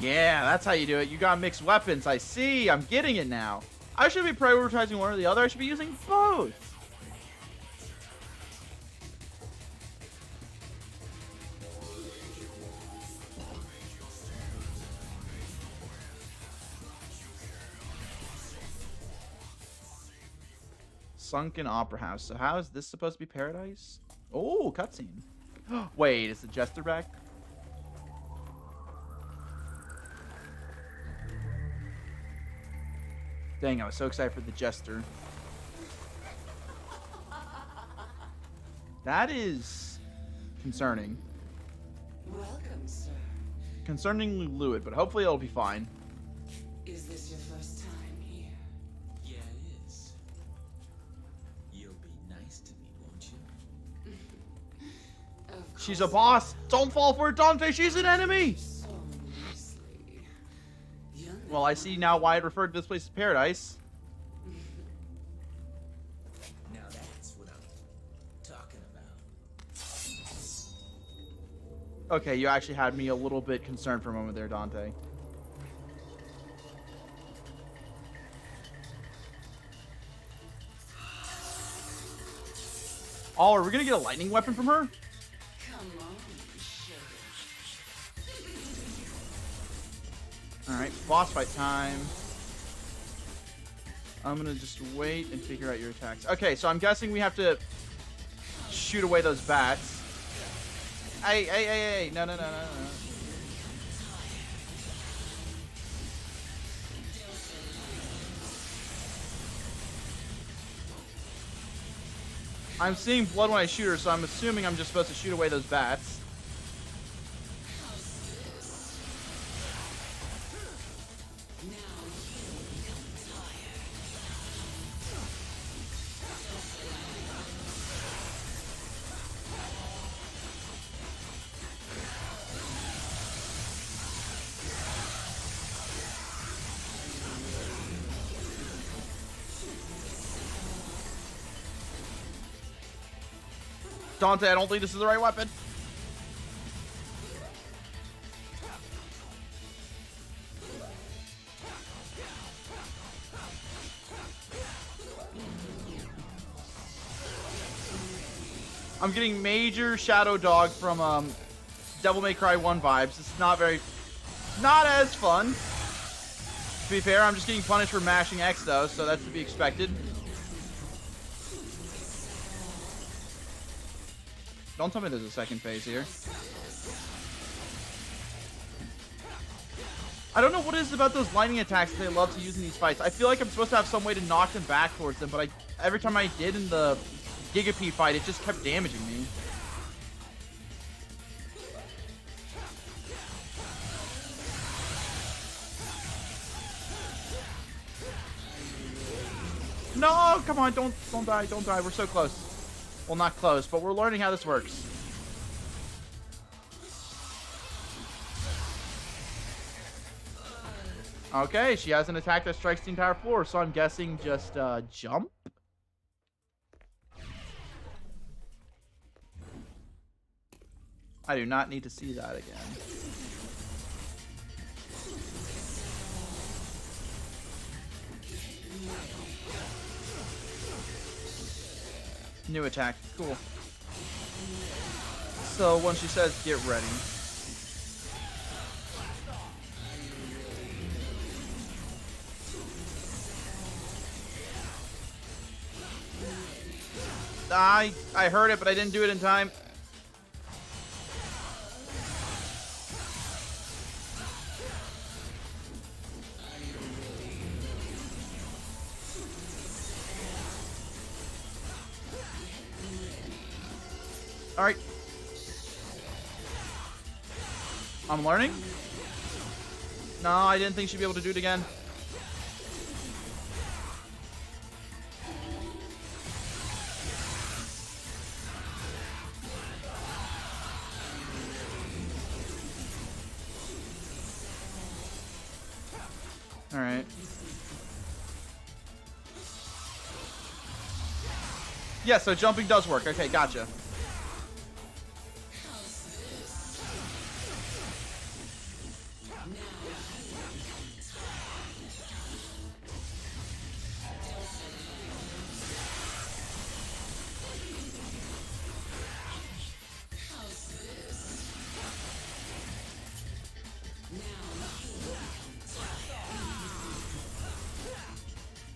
Yeah, that's how you do it. You got mixed weapons. I see. I'm getting it now. I should be prioritizing one or the other. I should be using both. Sunken Opera House. So how is this supposed to be paradise? Oh, cutscene. Wait, is the Jester back? Dang, I was so excited for the Jester. That is concerning. Welcome, sir. Concerningly fluid, but hopefully it'll be fine. Is this your first time here? Yeah, it is. You'll be nice to me, won't you? Of She's a course. boss! Don't fall for it, Dante! She's an enemy! So nicely. You're Well, I see now why it referred to this place as paradise. Now that's what I'm talking about. Okay, you actually had me a little bit concerned for a moment there, Dante. Oh, are we gonna get a lightning weapon from her? Come on, sugar. boss fight time. I'm gonna just wait and figure out your attacks. Okay, so I'm guessing we have to shoot away those bats. Hey. No. I'm seeing blood when I shoot her, so I'm assuming I'm just supposed to shoot away those bats. Dante, I don't think this is the right weapon. I'm getting major Shadow Dog from Devil May Cry 1 vibes. It's not as fun. To be fair, I'm just getting punished for mashing X though, so that's to be expected. Don't tell me there's a second phase here. I don't know what it is about those lightning attacks that they love to use in these fights. I feel like I'm supposed to have some way to knock them back towards them, but every time I did in the Giga-P fight, it just kept damaging me. No, come on, don't die. We're so close. Well, not close, but we're learning how this works. Okay, she has an attack that strikes the entire floor, so I'm guessing just jump? I do not need to see that again. New attack. Cool. So when she says get ready. I heard it, but I didn't do it in time. Alright. I'm learning. No, I didn't think she'd be able to do it again. Alright. Yeah, so jumping does work. Okay, gotcha.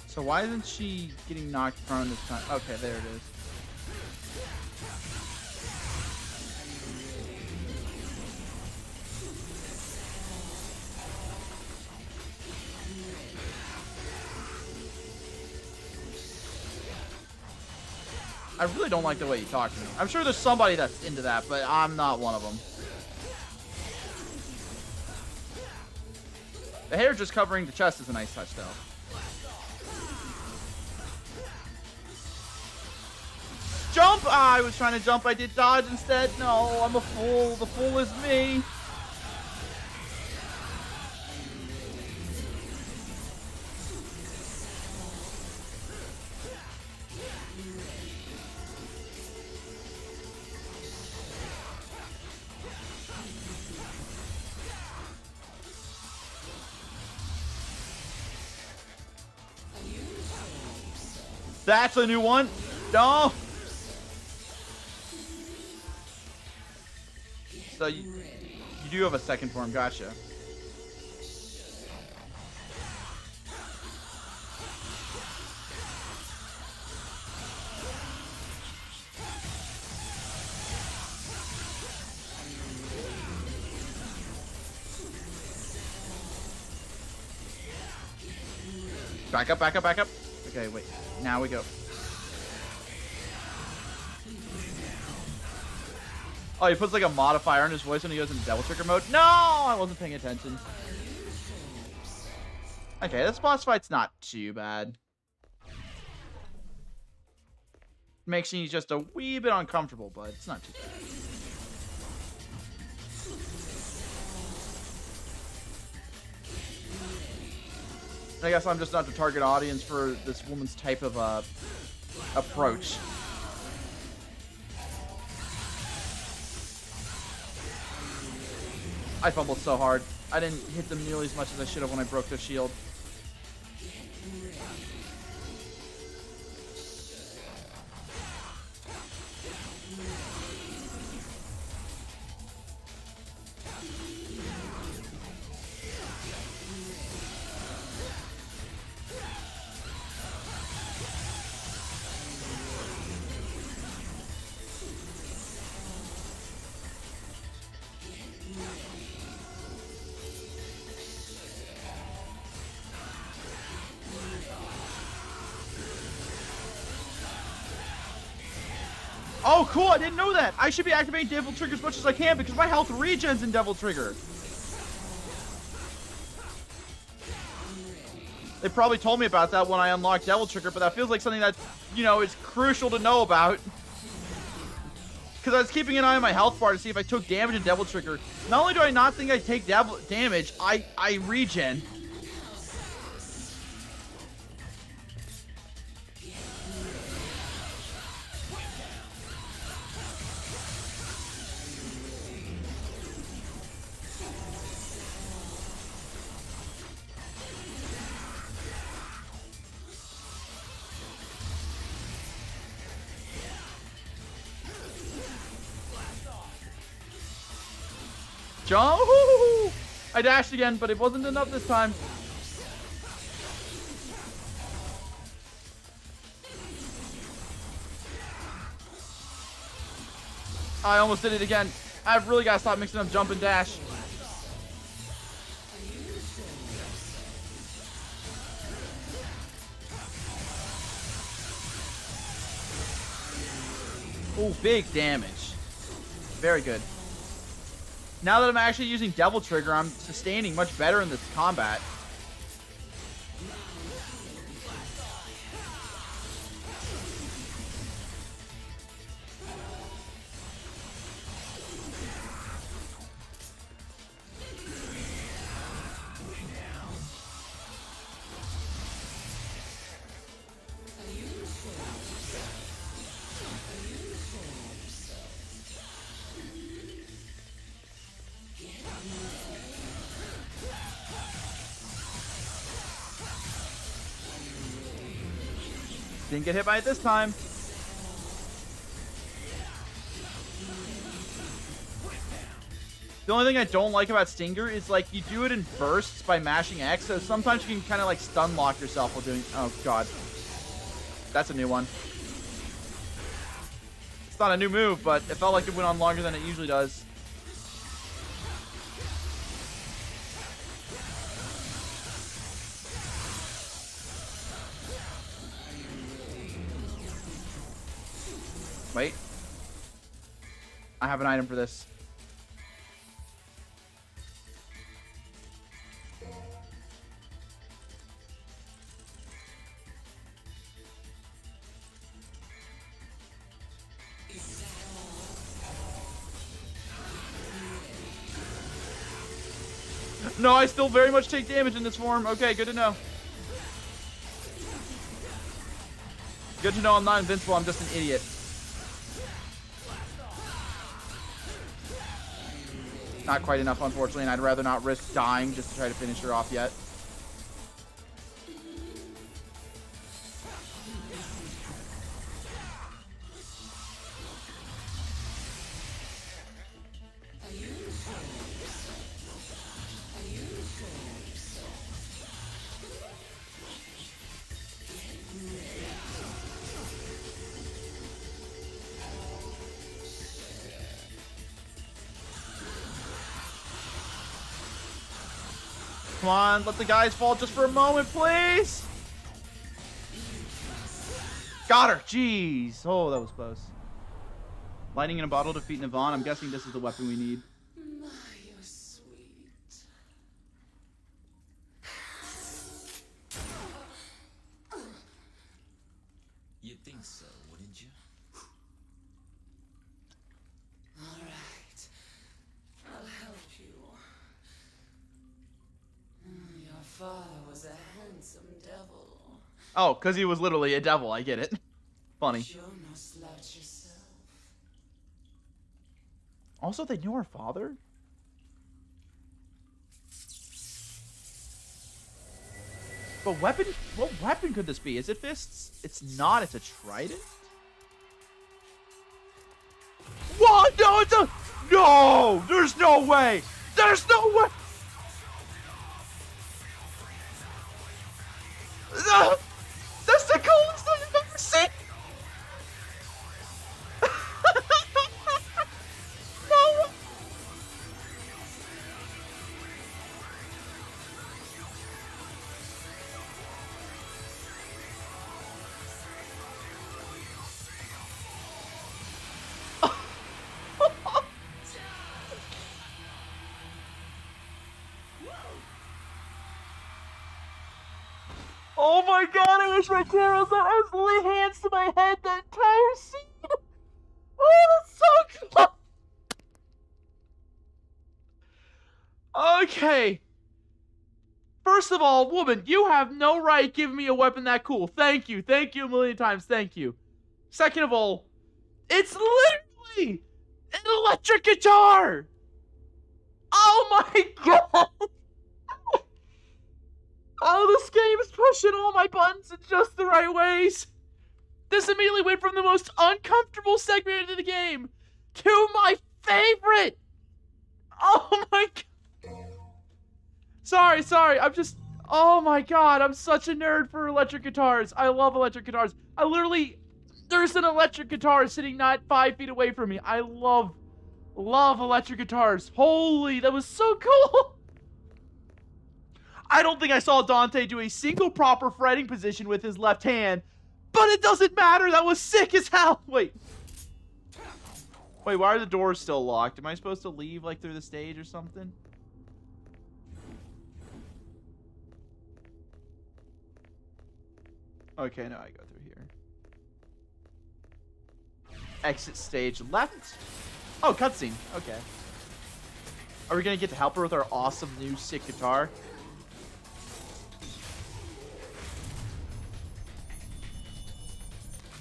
So why isn't she getting knocked prone this time? Okay, there it is. I really don't like the way you talk to me. I'm sure there's somebody that's into that, but I'm not one of them. The hair just covering the chest is a nice touch, though. Jump! Ah, I was trying to jump. I did dodge instead. No, I'm a fool. The fool is me. That's a new one. No. So you do have a second form, gotcha. Back up, back up, back up. Okay, wait. Now we go. Oh, he puts like a modifier in his voice when he goes into Devil Trigger mode. No, I wasn't paying attention. Okay, this boss fight's not too bad. Makes me just a wee bit uncomfortable, but it's not too bad. I guess I'm just not the target audience for this woman's type of approach. I fumbled so hard. I didn't hit them nearly as much as I should have when I broke their shield. Oh, cool. I didn't know that. I should be activating Devil Trigger as much as I can because my health regens in Devil Trigger. They probably told me about that when I unlocked Devil Trigger, but that feels like something that, you know, is crucial to know about. Because I was keeping an eye on my health bar to see if I took damage in Devil Trigger. Not only do I not think I take damage, I regen. Jump! I dashed again, but it wasn't enough this time. I almost did it again. I've really got to stop mixing up jump and dash. Oh, big damage. Very good. Now that I'm actually using Devil Trigger, I'm sustaining much better in this combat. Didn't get hit by it this time. The only thing I don't like about Stinger is like you do it in bursts by mashing X, so sometimes you can kind of like stun lock yourself while doing. Oh god, that's a new one. It's not a new move, but it felt like it went on longer than it usually does. Wait. I have an item for this. No, I still very much take damage in this form. Okay, good to know. Good to know I'm not invincible, I'm just an idiot. Not quite enough, unfortunately, and I'd rather not risk dying just to try to finish her off yet. Come on, let the guys fall just for a moment, please. Got her! Jeez! Oh, that was close. Lightning in a bottle defeating Yvonne. I'm guessing this is the weapon we need. My, you're sweet. You'd think so, wouldn't you? All right. I'll help you. Your father was a handsome devil. Oh, because he was literally a devil. I get it. Funny. Sure must slouch yourself. Also, they knew her father? But weapon? What weapon could this be? Is it fists? It's not. It's a trident? What? No, it's a... No! There's no way! There's no way! No! That's the coolest thing I've ever seen! No! Oh my god, I wish my camera was on. I was literally hands to my head the entire scene. Oh, that's so cool. Okay. First of all, woman, you have no right giving me a weapon that cool. Thank you. Thank you a million times. Thank you. Second of all, it's literally an electric guitar. Oh my god. Oh, this game is pushing all my buttons in just the right ways. This immediately went from the most uncomfortable segment of the game to my favorite. Oh my god. Sorry. I'm just... Oh my god, I'm such a nerd for electric guitars. I love electric guitars. I literally... There's an electric guitar sitting not 5 feet away from me. I love electric guitars. Holy, that was so cool. I don't think I saw Dante do a single proper fretting position with his left hand, but it doesn't matter. That was sick as hell. Wait, why are the doors still locked? Am I supposed to leave, like, through the stage or something? Okay, no, I go through here. Exit stage left. Oh, cutscene. Okay. Are we gonna get to help her with our awesome new sick guitar?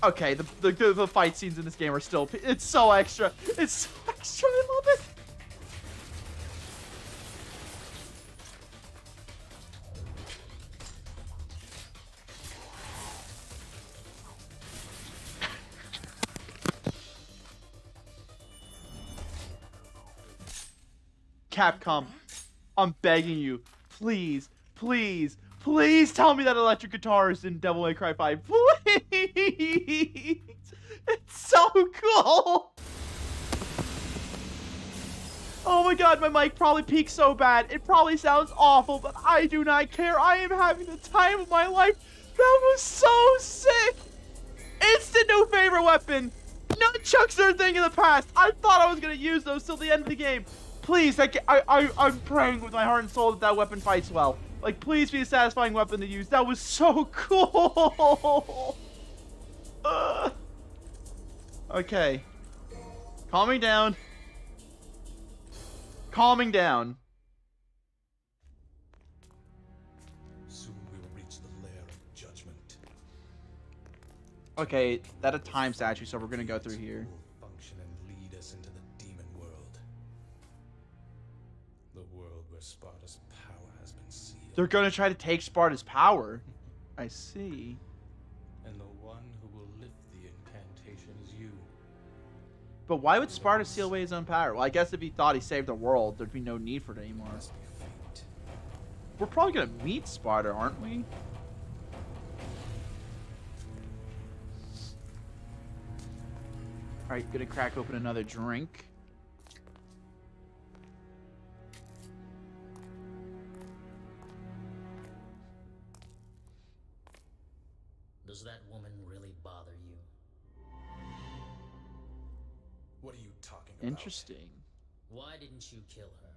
Okay, the fight scenes in this game are still... It's so extra. It's so extra. I love it. Capcom, I'm begging you. Please, please, please tell me that electric guitar is in Devil May Cry 5. Please! It's so cool! Oh my god, my mic probably peaks so bad. It probably sounds awful, but I do not care. I am having the time of my life. That was so sick! Instant new favorite weapon! Nunchucks are a thing in the past. I thought I was going to use those till the end of the game. Please, I'm praying with my heart and soul that weapon fights well. Like, please be a satisfying weapon to use. That was so cool. Okay. Calming down. Calming down. Soon we will reach the lair of judgment. Okay, that's a time statue, so we're gonna go through here. Will function and lead us into the demon world. The world where Sparta's power has been sealed. They're gonna try to take Sparta's power. I see. And the one who will lift the incantation is you. But why would Sparta seal away his own power? Well, I guess if he thought he saved the world, there'd be no need for it anymore. Must be fate. We're probably gonna meet Sparta, aren't we? Alright, gonna crack open another drink. Does that woman really bother you? What are you talking about? Interesting. Why didn't you kill her?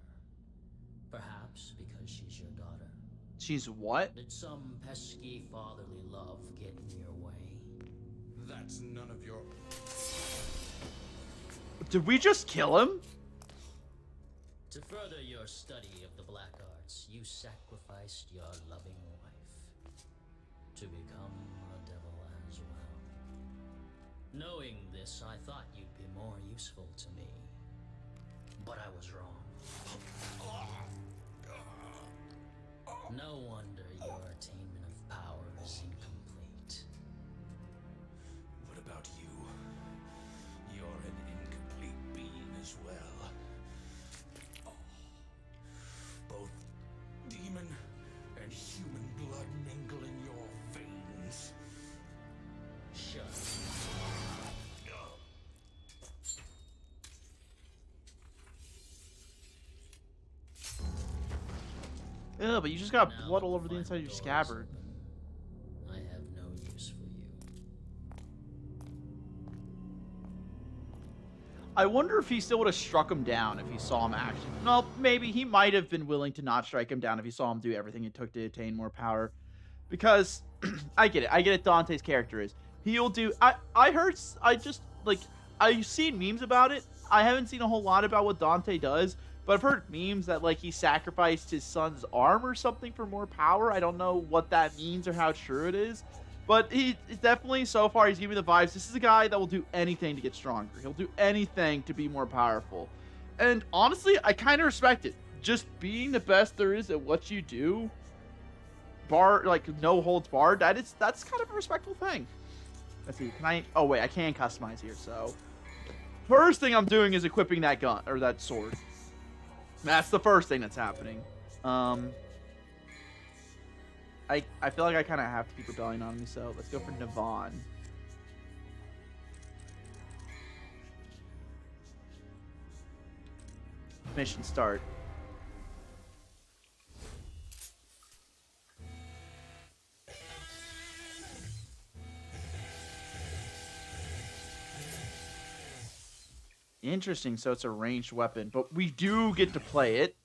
Perhaps because she's your daughter? She's what? Did some pesky fatherly love get in your way? That's none of your... Did we just kill him? To further your study of the black arts, you sacrificed your loving wife to become a devil as well. Knowing this, I thought you'd be more useful to me. But I was wrong. No wonder your attainment of power is incomplete. What about you? You're an incomplete being as well. Both demon and human blood mingle in your veins. Shut up. Yeah, but you just got Now blood that all the over the inside of your final door is scabbard. open, I have no use for you. I wonder if he still would have struck him down if he saw him actually. Well, maybe he might have been willing to not strike him down if he saw him do everything it took to attain more power. Because I get it. Dante's character is. He'll do. I've seen memes about it. I haven't seen a whole lot about what Dante does, but I've heard memes that like he sacrificed his son's arm or something for more power. I don't know what that means or how true it is. But he's definitely, so far, he's giving me the vibes. This is a guy that will do anything to get stronger. He'll do anything to be more powerful. And honestly, I kind of respect it. Just being the best there is at what you do, no holds barred, that's kind of a respectful thing. Let's see, can I... Oh, wait, I can customize here, so... First thing I'm doing is equipping that gun, or that sword. That's the first thing that's happening. I feel like I kind of have to keep rebelling on me, so let's go for Navon. Mission start. Interesting, so it's a ranged weapon, but we do get to play it.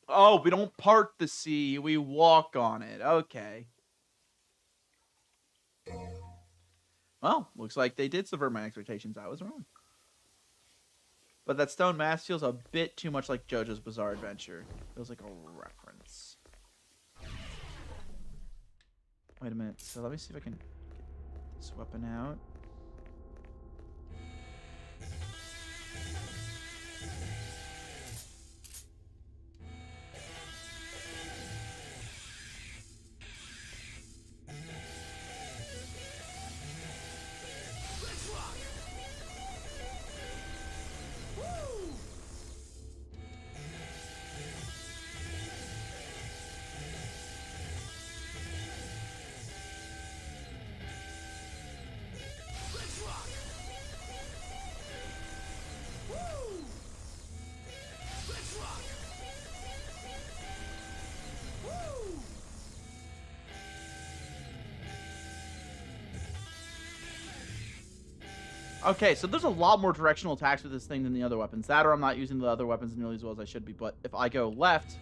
Oh, we don't part the sea, we walk on it. Okay. Well, looks like they did subvert my expectations. I was wrong. But that stone mask feels a bit too much like JoJo's Bizarre Adventure. Feels like a reference. Wait a minute. So let me see if I can get this weapon out. Okay, so there's a lot more directional attacks with this thing than the other weapons. That or I'm not using the other weapons nearly as well as I should be. But if I go left,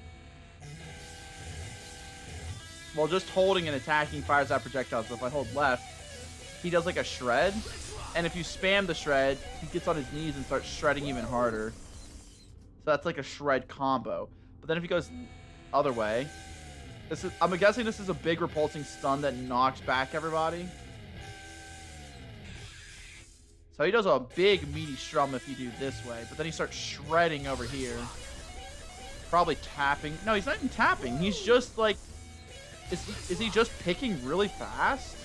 while just holding and attacking fires out projectiles. So if I hold left, he does like a shred. And if you spam the shred, he gets on his knees and starts shredding even harder. So that's like a shred combo. But then if he goes other way, I'm guessing this is a big repulsing stun that knocks back everybody. So he does a big meaty strum if you do this way, but then he starts shredding over here. Probably tapping. No, he's not even tapping. He's just like, is he just picking really fast?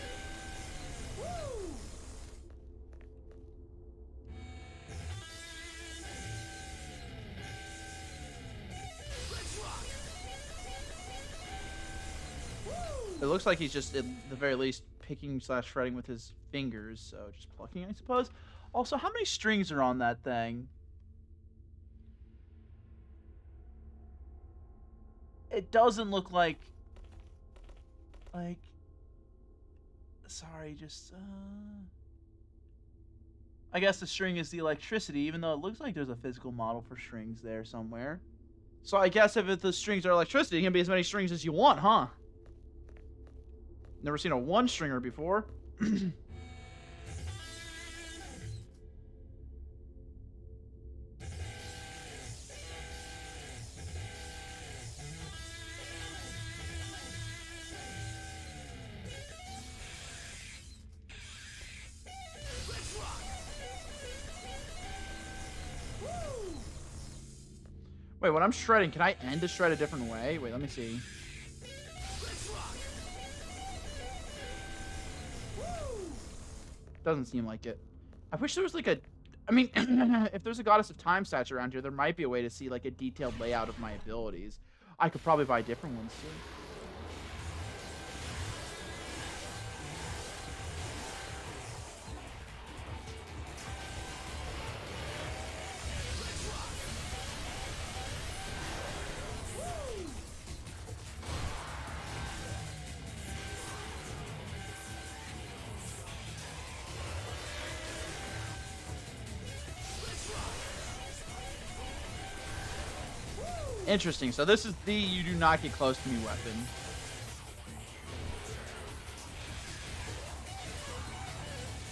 It looks like he's just, at the very least, picking / shredding with his fingers, so just plucking, I suppose. Also, how many strings are on that thing? It doesn't look like... Sorry, just... I guess the string is the electricity, even though it looks like there's a physical model for strings there somewhere. So I guess if the strings are electricity, it can be as many strings as you want, huh? Never seen a one stringer before. Wait, when I'm shredding, can I end a shred a different way? Wait, let me see. Doesn't seem like it. I wish there was like a... I mean, if there's a Goddess of Time statue around here, there might be a way to see like a detailed layout of my abilities. I could probably buy different ones too. Interesting. So this is the you do not get close to me weapon.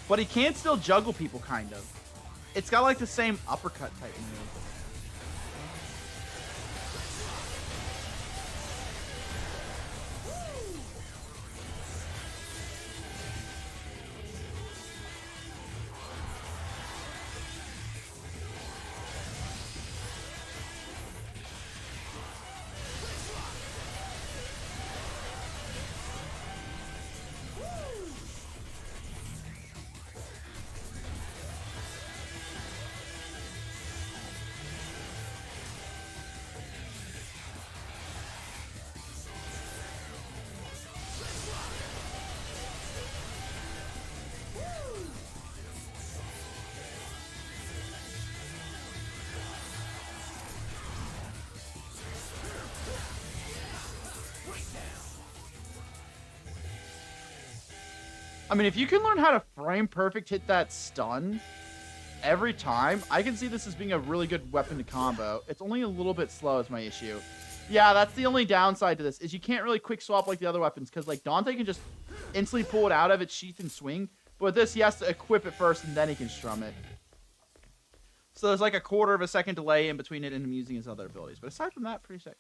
But he can still juggle people, kind of. It's got like the same uppercut type move. I mean, if you can learn how to frame perfect hit that stun every time, I can see this as being a really good weapon to combo. It's only a little bit slow is my issue. Yeah, that's the only downside to this, is you can't really quick swap like the other weapons, because like Dante can just instantly pull it out of its sheath and swing, but with this he has to equip it first and then he can strum it. So there's like a quarter of a second delay in between it and him using his other abilities. But aside from that, pretty sick.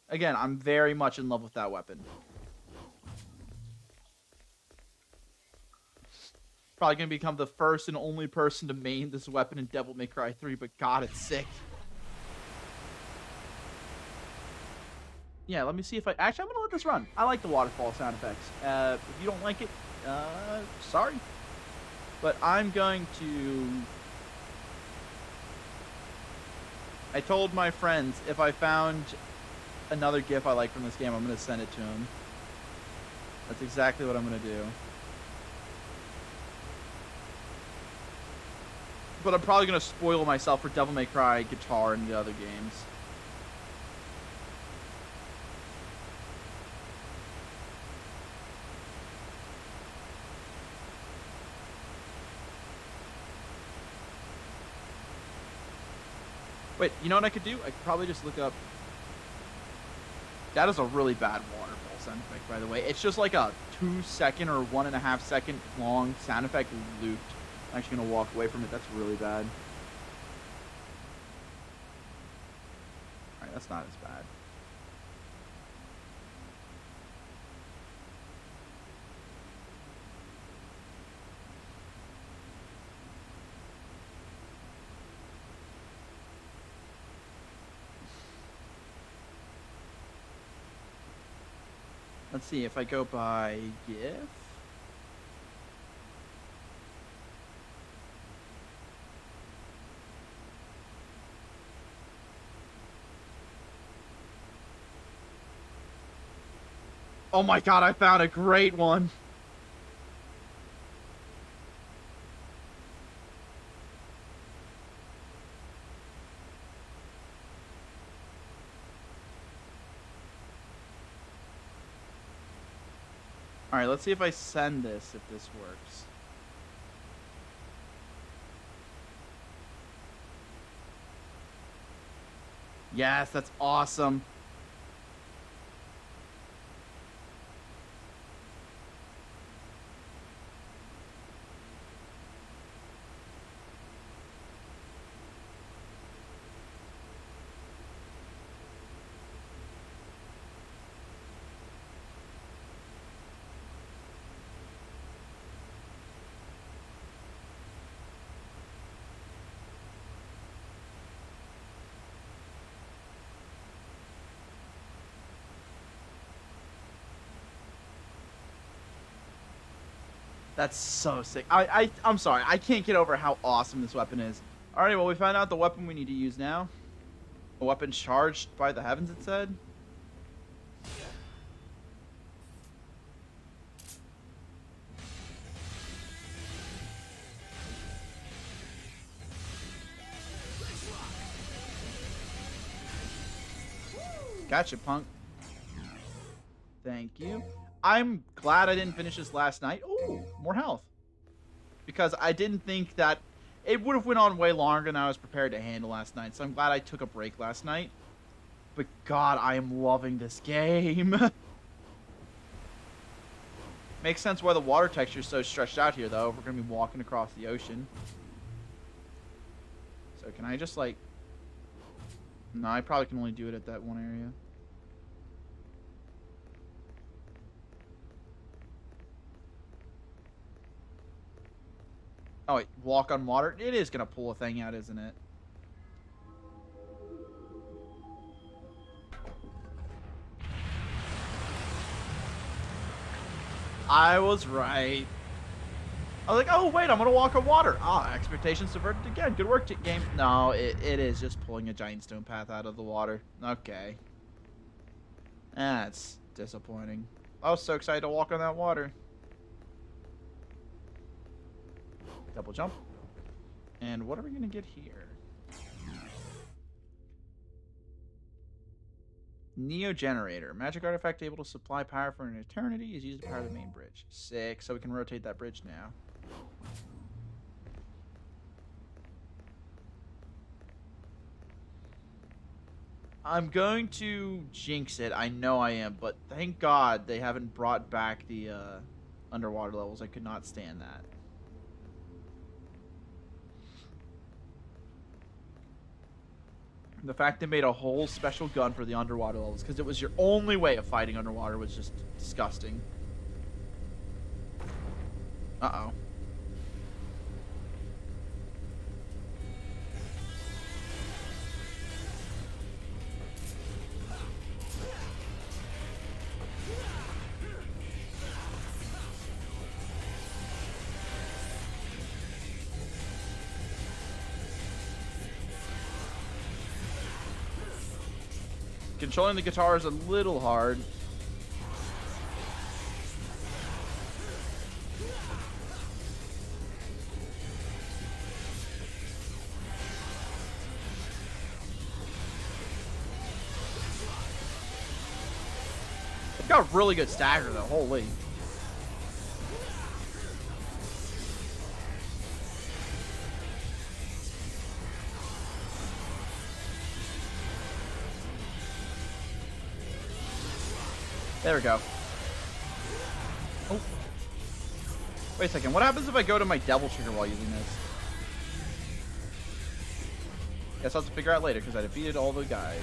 Again, I'm very much in love with that weapon. Probably going to become the first and only person to main this weapon in Devil May Cry 3, but God, it's sick. Yeah, let me see if I... Actually, I'm going to let this run. I like the waterfall sound effects. If you don't like it, sorry. But I'm going to... I told my friends if I found another GIF I like from this game, I'm going to send it to them. That's exactly what I'm going to do. But I'm probably going to spoil myself for Devil May Cry guitar and the other games. Wait, you know what I could do? I could probably just look up... That is a really bad waterfall sound effect, by the way. It's just like a 2-second or 1.5-second long sound effect looped. I'm actually going to walk away from it. That's really bad. Alright, that's not as bad. Let's see if I go by GIF. Oh my god, I found a great one. Alright, let's see if I send this, if this works. Yes, that's awesome. That's so sick. I'm sorry. I can't get over how awesome this weapon is. Alright, well, we found out the weapon we need to use now. A weapon charged by the heavens, it said. Gotcha, punk. Thank you. I'm glad I didn't finish this last night. Ooh, more health. Because I didn't think that it would have went on way longer than I was prepared to handle last night. So I'm glad I took a break last night. But God, I am loving this game. Makes sense why the water texture is so stretched out here, though. If we're going to be walking across the ocean. So can I just, like... No, I probably can only do it at that one area. Oh, wait, walk on water? It is going to pull a thing out, isn't it? I was right. I was like, oh, wait, I'm going to walk on water. Ah, expectations subverted again. Good work, game. No, it is just pulling a giant stone path out of the water. Okay. That's disappointing. I was so excited to walk on that water. Double jump. And what are we going to get here? Neo Generator. Magic artifact able to supply power for an eternity is used to power the main bridge. Sick. So we can rotate that bridge now. I'm going to jinx it. I know I am. But thank God they haven't brought back the underwater levels. I could not stand that. The fact they made a whole special gun for the underwater levels, because it was your only way of fighting underwater, was just disgusting. Uh-oh. Controlling the guitar is a little hard. It's got a really good stagger though, holy. There we go. Oh. Wait a second. What happens if I go to my devil trigger while using this? Guess I'll have to figure out later because I defeated all the guys.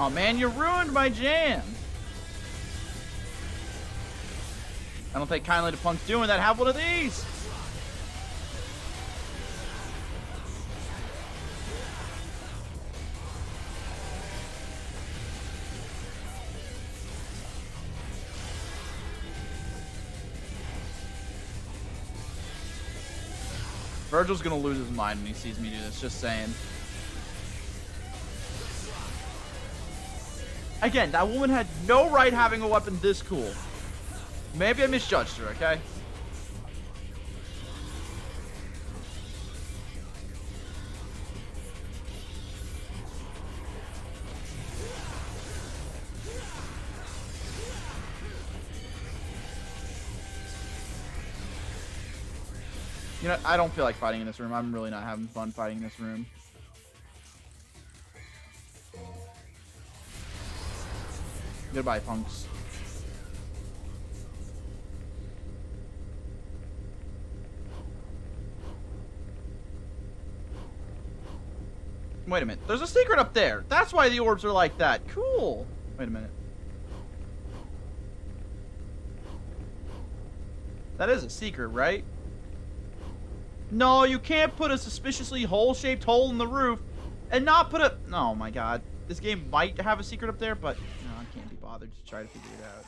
Oh man, you ruined my jam. I don't think Kindly to Punk's doing that. Have one of these. Virgil's gonna lose his mind when he sees me do this, just saying. Again, that woman had no right having a weapon this cool. Maybe I misjudged her, okay? You know, I don't feel like fighting in this room. I'm really not having fun fighting in this room. Goodbye, punks. Wait a minute. There's a secret up there. That's why the orbs are like that. Cool. Wait a minute. That is a secret, right? No, you can't put a suspiciously hole-shaped hole in the roof and not put a... Oh my god. This game might have a secret up there, but no, I can't be bothered to try to figure it out.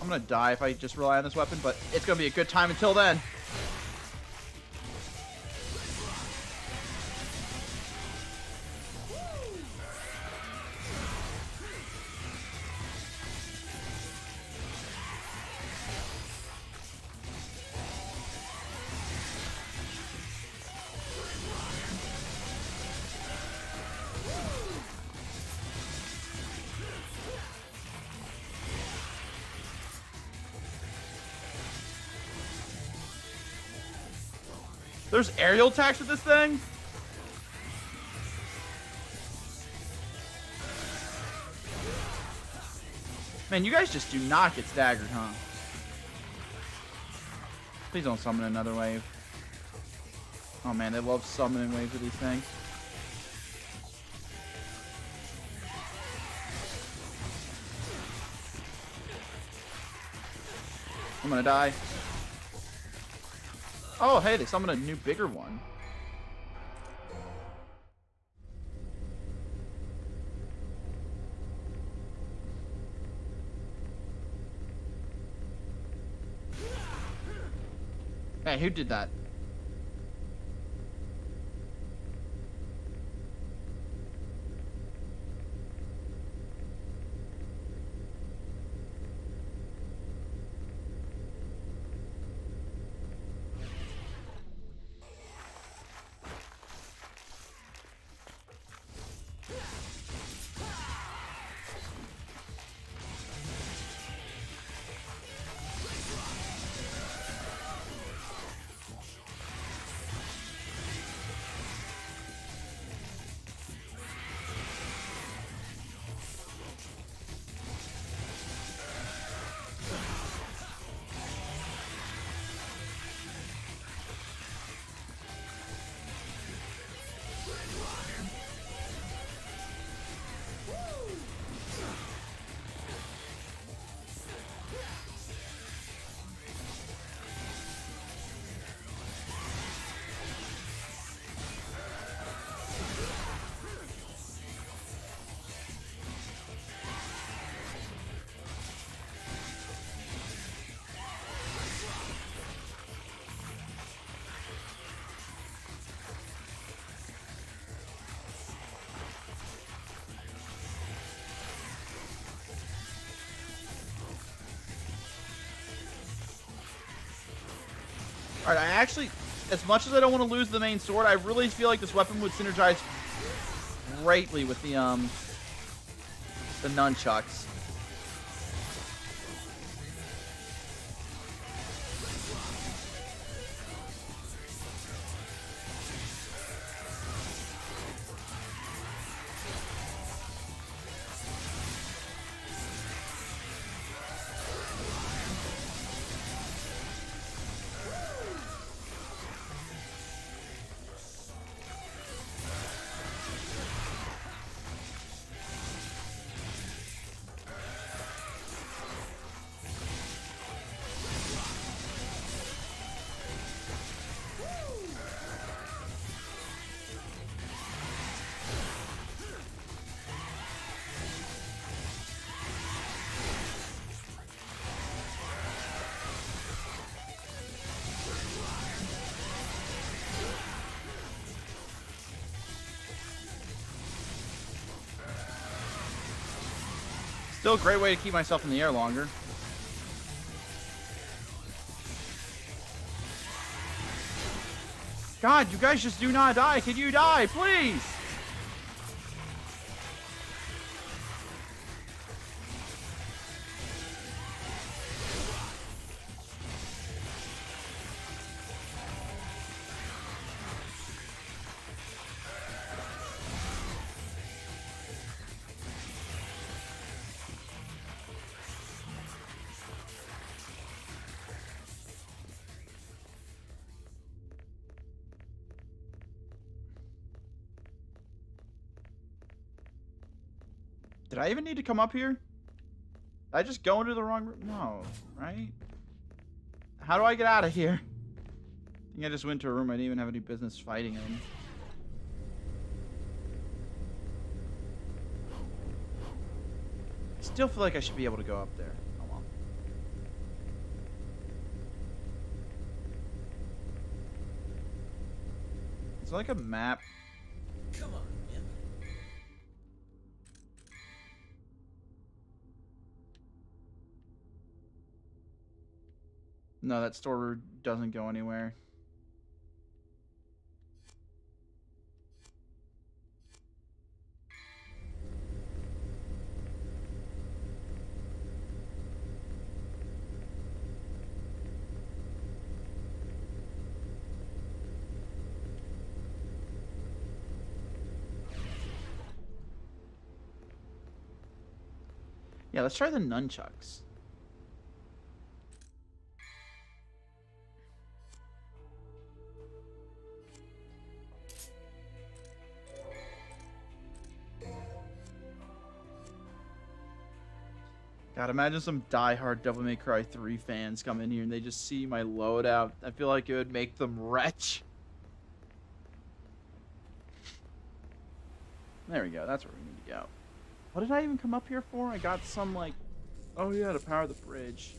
I'm gonna die if I just rely on this weapon, but it's gonna be a good time until then. There's aerial attacks with this thing? Man, you guys just do not get staggered, huh? Please don't summon another wave. Oh man, they love summoning waves with these things. I'm gonna die. Oh, hey, they summoned a new, bigger one. Hey, who did that? Alright, I actually, as much as I don't want to lose the main sword, I really feel like this weapon would synergize greatly with the nunchucks. Still a great way to keep myself in the air longer. God, you guys just do not die. Can you die, please? Did I even need to come up here? Did I just go into the wrong room? No, right? How do I get out of here? I think I just went to a room I didn't even have any business fighting in. I still feel like I should be able to go up there. Oh well. Is there like a map? Come on, Emma. No, that store doesn't go anywhere. Yeah, let's try the nunchucks. God, imagine some diehard Devil May Cry 3 fans come in here and they just see my loadout. I feel like it would make them retch. There we go. That's where we need to go. What did I even come up here for? I got some, like... Oh, yeah, to power the bridge.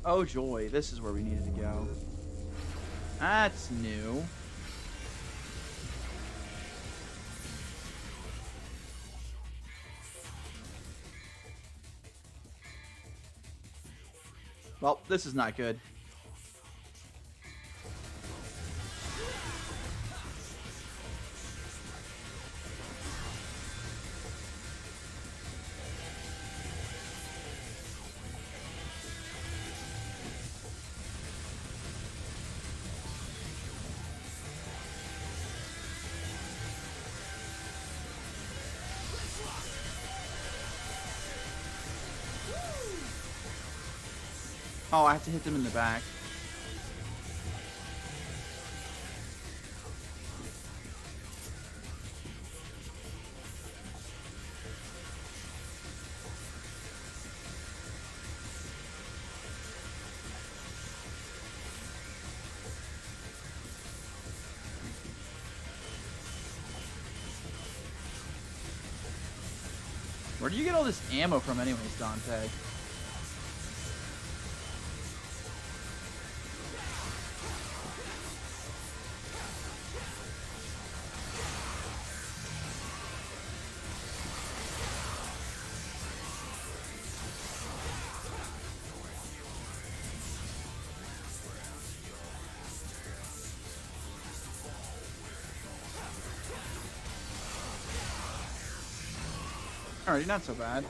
Oh, joy. This is where we needed to go. That's new. Well, this is not good. Oh, I have to hit them in the back. Where do you get all this ammo from anyways, Dante? Alrighty, not so bad.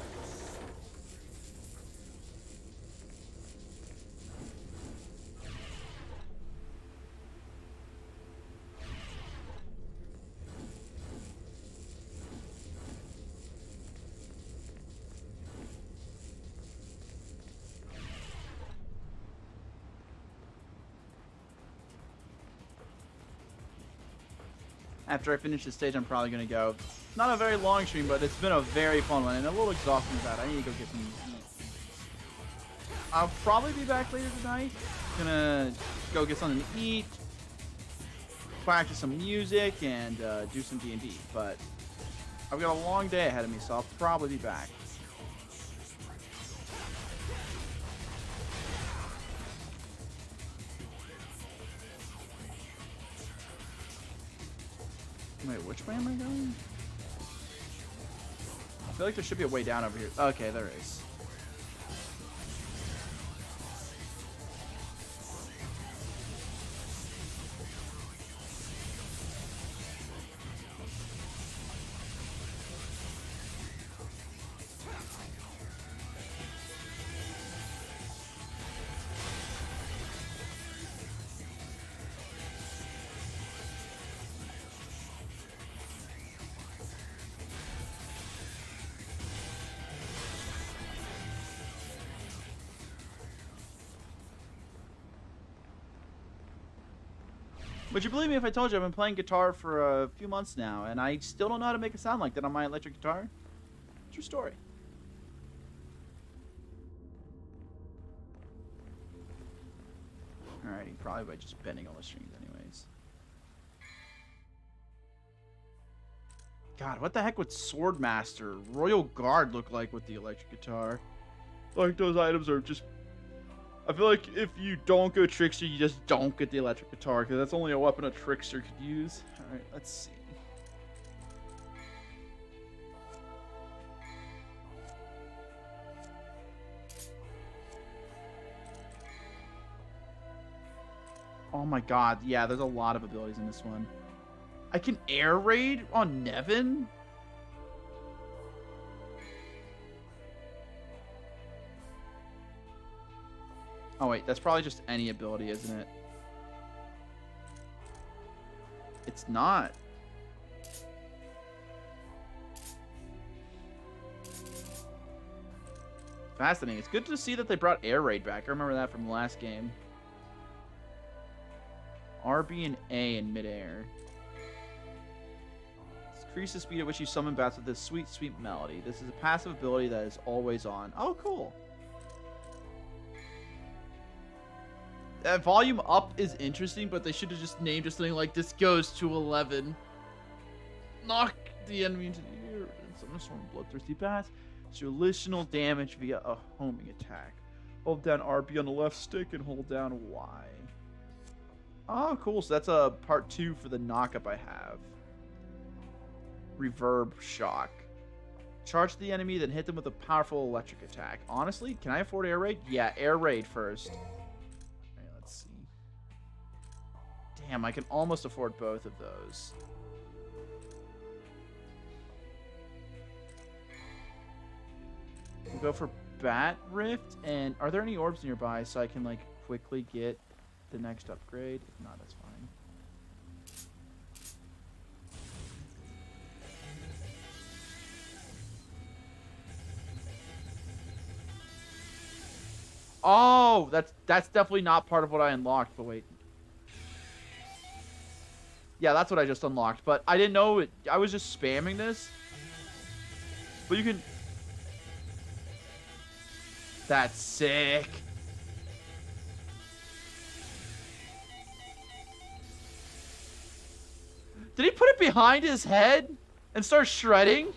After I finish this stage, I'm probably going to go. Not a very long stream, but it's been a very fun one and a little exhausting about it. I need to go get some eat. I'll probably be back later tonight. Gonna go get something to eat, practice some music, and do some D&D. But I've got a long day ahead of me, so I'll probably be back. Wait, which way am I going? feel like there should be a way down over here. Okay, there is. Would you believe me if I told you I've been playing guitar for a few months now, and I still don't know how to make a sound like that on my electric guitar? True story. Alrighty, probably by just bending all the strings anyways. God, what the heck would Swordmaster, Royal Guard look like with the electric guitar? Like, those items are just... I feel like if you don't go Trickster, you just don't get the electric guitar, because that's only a weapon a Trickster could use. Alright, let's see. Oh my god, yeah, there's a lot of abilities in this one. I can air raid on Nevin? Oh wait, that's probably just any ability, isn't it? It's not. Fascinating. It's good to see that they brought air raid back. I remember that from the last game. RB and A in midair. Increase the speed at which you summon bats with this sweet, sweet melody. This is a passive ability that is always on. Oh, cool. Volume up is interesting, but they should have just named just something like this goes to 11. Knock the enemy into the air and summon a swarm of bloodthirsty bats. So additional damage via a homing attack. Hold down RB on the left stick and hold down Y. Oh, cool. So that's a part 2 for the knockup I have. Reverb shock. Charge the enemy, then hit them with a powerful electric attack. Honestly, can I afford air raid? Yeah, air raid first. Alright, let's see. Damn, I can almost afford both of those. We'll go for Bat Rift. And are there any orbs nearby so I can like quickly get the next upgrade? If not, that's fine. Oh, that's definitely not part of what I unlocked, but wait. Yeah, that's what I just unlocked, but I didn't know it. I was just spamming this. But you can... That's sick. Did he put it behind his head and start shredding?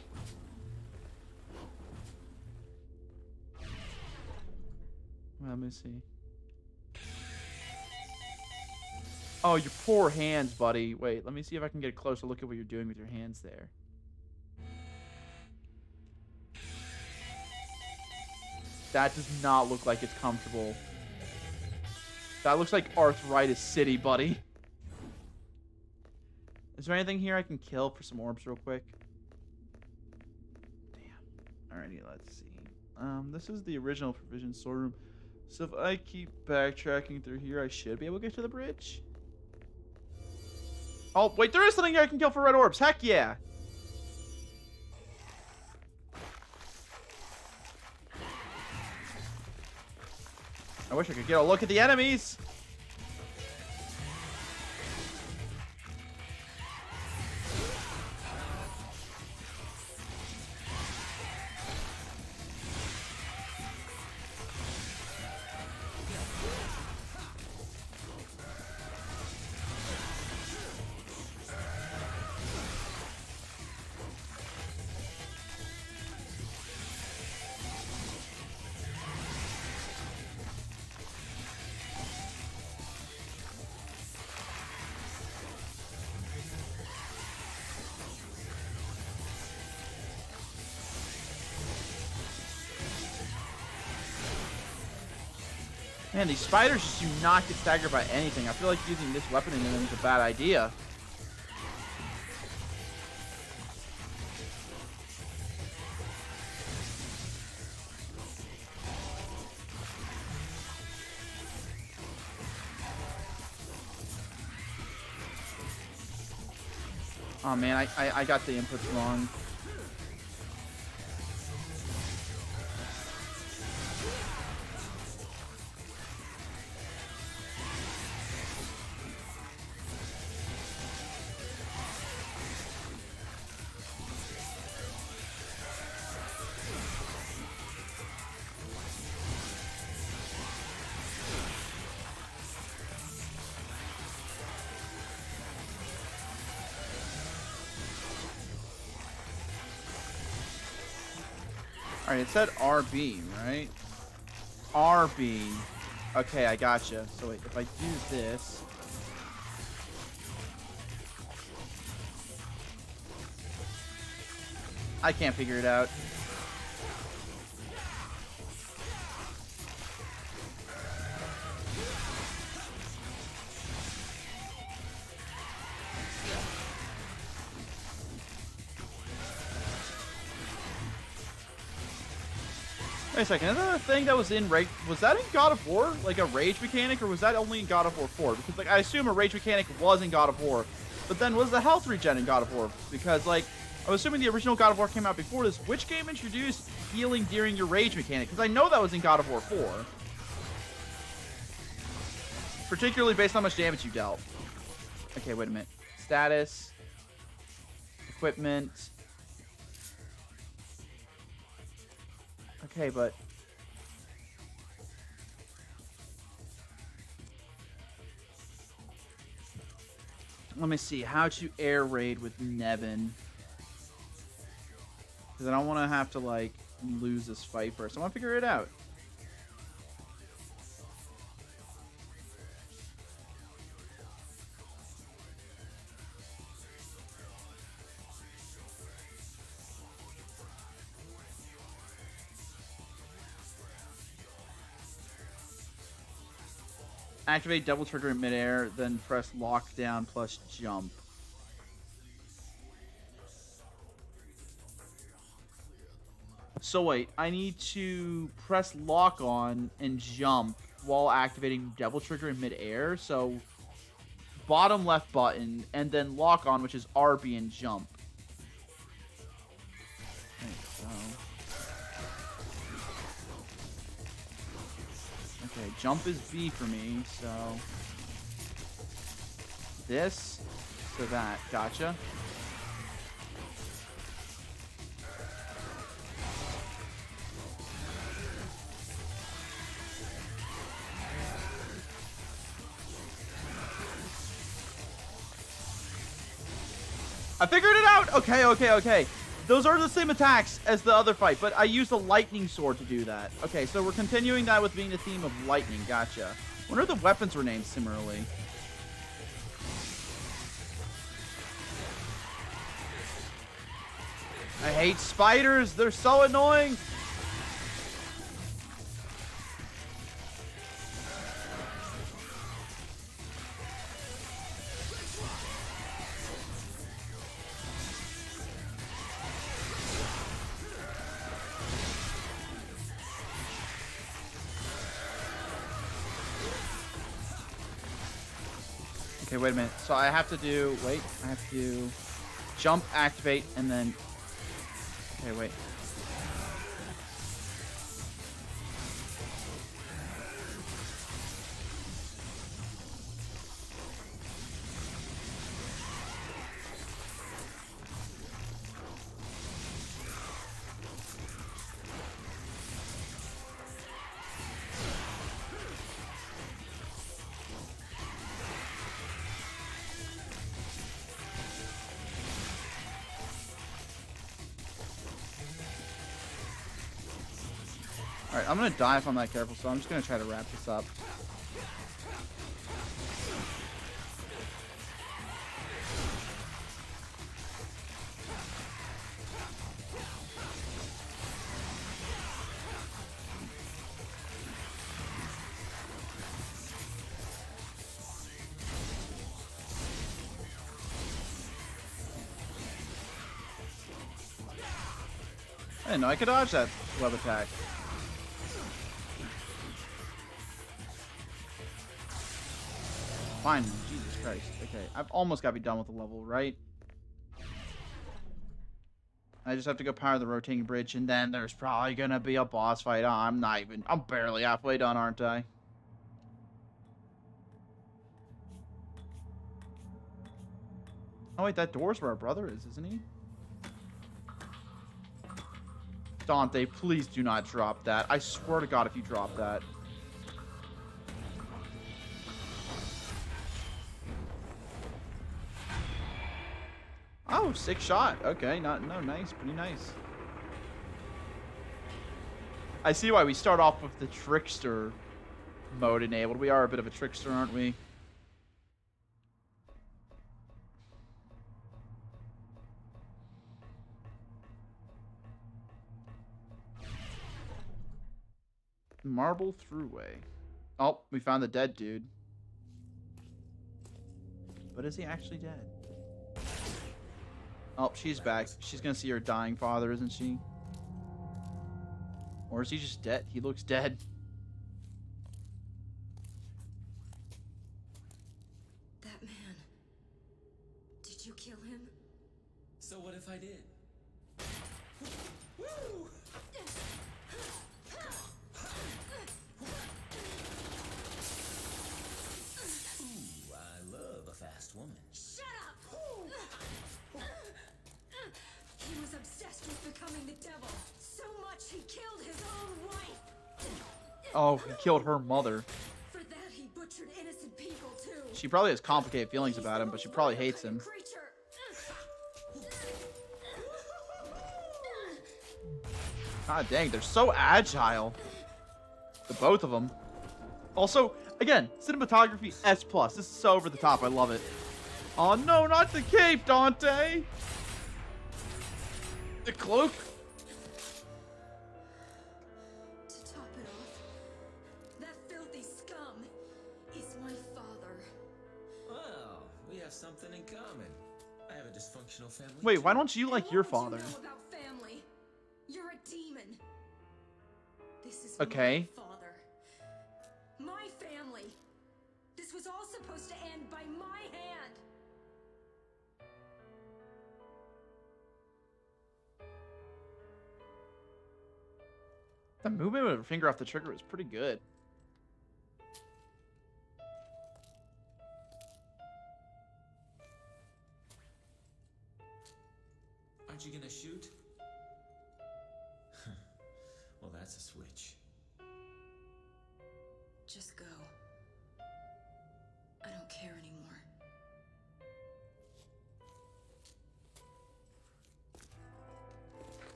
Let me see. Oh, your poor hands, buddy. Wait, let me see if I can get a closer look at what you're doing with your hands there. That does not look like it's comfortable. That looks like Arthritis City, buddy. Is there anything here I can kill for some orbs real quick? Damn. Alrighty, let's see. This is the original Provision Storeroom. So if I keep backtracking through here, I should be able to get to the bridge. Oh, wait, there is something here I can kill for red orbs. Heck yeah. I wish I could get a look at the enemies. Man, these spiders just do not get staggered by anything. I feel like using this weapon in them is a bad idea. Oh man, I got the inputs wrong. Alright, it said RB, right? RB. Okay, I gotcha. So wait, if I do this... I can't figure it out. Wait a second, another thing that was in Rage, was that in God of War? Like a rage mechanic, or was that only in God of War 4? Because like I assume a rage mechanic was in God of War, but then was the health regen in God of War? Because like, I was assuming the original God of War came out before this. Which game introduced healing during your rage mechanic? Because I know that was in God of War 4. Particularly based on how much damage you dealt. Okay, wait a minute. Status. Equipment. Okay, but... let me see. How to air raid with Nevin. Because I don't want to have to, like, lose this fight first. I want to figure it out. Activate double trigger in midair, then press lockdown plus jump. So wait, I need to press lock on and jump while activating double trigger in midair. So bottom left button and then lock on, which is RB and jump. Okay, so. Okay, jump is B for me, so this to that. Gotcha. I figured it out! Okay. Those are the same attacks as the other fight, but I used a lightning sword to do that. Okay, so we're continuing that with being the theme of lightning. Gotcha. Wonder if the weapons were named similarly. I hate spiders. They're so annoying. Okay, wait a minute. So I have to do... wait. I have to do... jump, activate, and then... okay, wait. Alright, I'm gonna die if I'm not careful, so I'm just gonna try to wrap this up. I didn't know I could dodge that web attack. Fine, Jesus Christ. Okay, I've almost got to be done with the level, right? I just have to go power the rotating bridge, and then there's probably gonna be a boss fight. I'm barely halfway done, aren't I? Oh wait, that door's where our brother is, isn't he? Dante, please do not drop that. I swear to God if you drop that. Oh, 6 shot. Okay, no, nice, pretty nice. I see why we start off with the trickster mode enabled. We are a bit of a trickster, aren't we? Marble Throughway. Oh, we found the dead dude. But is he actually dead? Oh, she's back. She's gonna see her dying father, isn't she? Or is he just dead? He looks dead. That man. Did you kill him? So what if I did? Woo! Ooh, I love a fast woman. Shut up! He was obsessed with becoming the devil. So much he killed his own wife. Oh, he killed her mother. For that he butchered innocent people too. She probably has complicated feelings about him, but she probably hates him. God dang, they're so agile. The both of them. Also, again, cinematography S+. This is so over the top. I love it. Oh no, not the cape, Dante! The cloak? To top it off, that filthy scum is my father. Well, we have something in common. I have a dysfunctional family. Wait, too. why don't you like And your what would father? you know about family? You're a demon. This is Okay. my father. My family. This was all supposed to end by my hand. The movement with her finger off the trigger was pretty good. Aren't you gonna shoot? Well, that's a switch. Just go. I don't care anymore.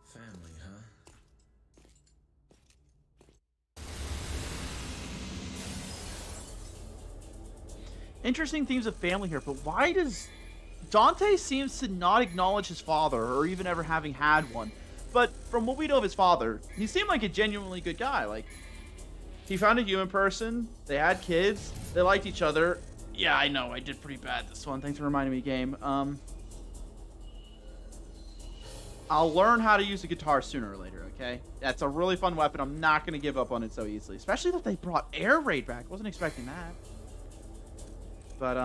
Family, huh? Interesting themes of family here, but why does Dante seems to not acknowledge his father or even ever having had one? But from what we know of his father, he seemed like a genuinely good guy. Like, he found a human person, they had kids, they liked each other. Yeah, I know, I did pretty bad this one. Thanks for reminding me, game. I'll learn how to use a guitar sooner or later, okay? That's a really fun weapon. I'm not going to give up on it so easily. Especially that they brought air raid back. Wasn't expecting that. But,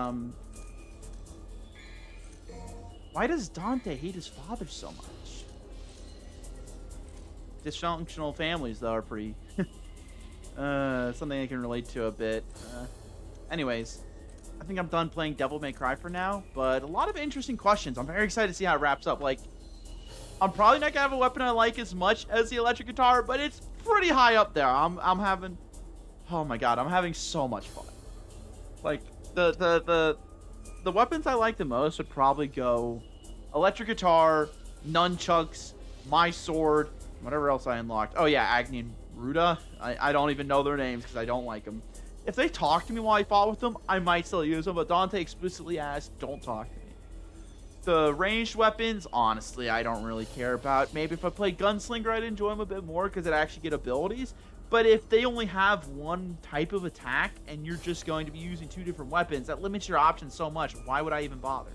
why does Dante hate his father so much? Dysfunctional families, though, are pretty... something I can relate to a bit. Anyways, I think I'm done playing Devil May Cry for now, but a lot of interesting questions. I'm very excited to see how it wraps up. Like, I'm probably not gonna have a weapon I like as much as the electric guitar, but it's pretty high up there. I'm having... Oh my god, I'm having so much fun. Like, the weapons I like the most would probably go electric guitar, nunchucks, my sword, whatever else I unlocked. Oh yeah, Agni and Ruda. I don't even know their names because I don't like them. If they talk to me while I fought with them, I might still use them, but Dante explicitly asked, don't talk to me. The ranged weapons, honestly, I don't really care about. Maybe if I play Gunslinger, I'd enjoy them a bit more because it actually get abilities. But if they only have one type of attack and you're just going to be using 2 different weapons, that limits your options so much. Why would I even bother?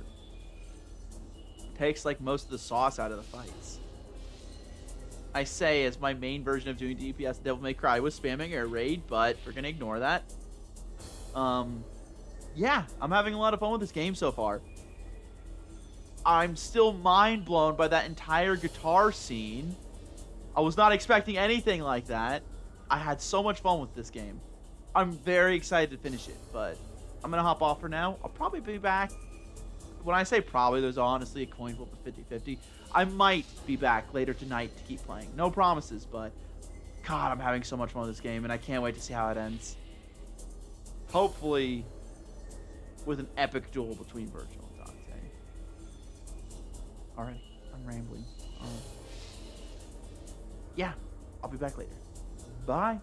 takes like most of the sauce out of the fights. I say as my main version of doing DPS Devil May Cry was spamming air raid, but we're gonna ignore that. Yeah, I'm having a lot of fun with this game so far. I'm still mind blown by that entire guitar scene. I was not expecting anything like that. I had so much fun with this game. I'm very excited to finish it, but I'm gonna hop off for now. I'll probably be back. When I say probably, there's honestly a coin flip of 50-50. I might be back later tonight to keep playing. No promises, but God, I'm having so much fun with this game, and I can't wait to see how it ends. Hopefully, with an epic duel between Virgil and Dante. Alright, I'm rambling. Yeah, I'll be back later. Bye.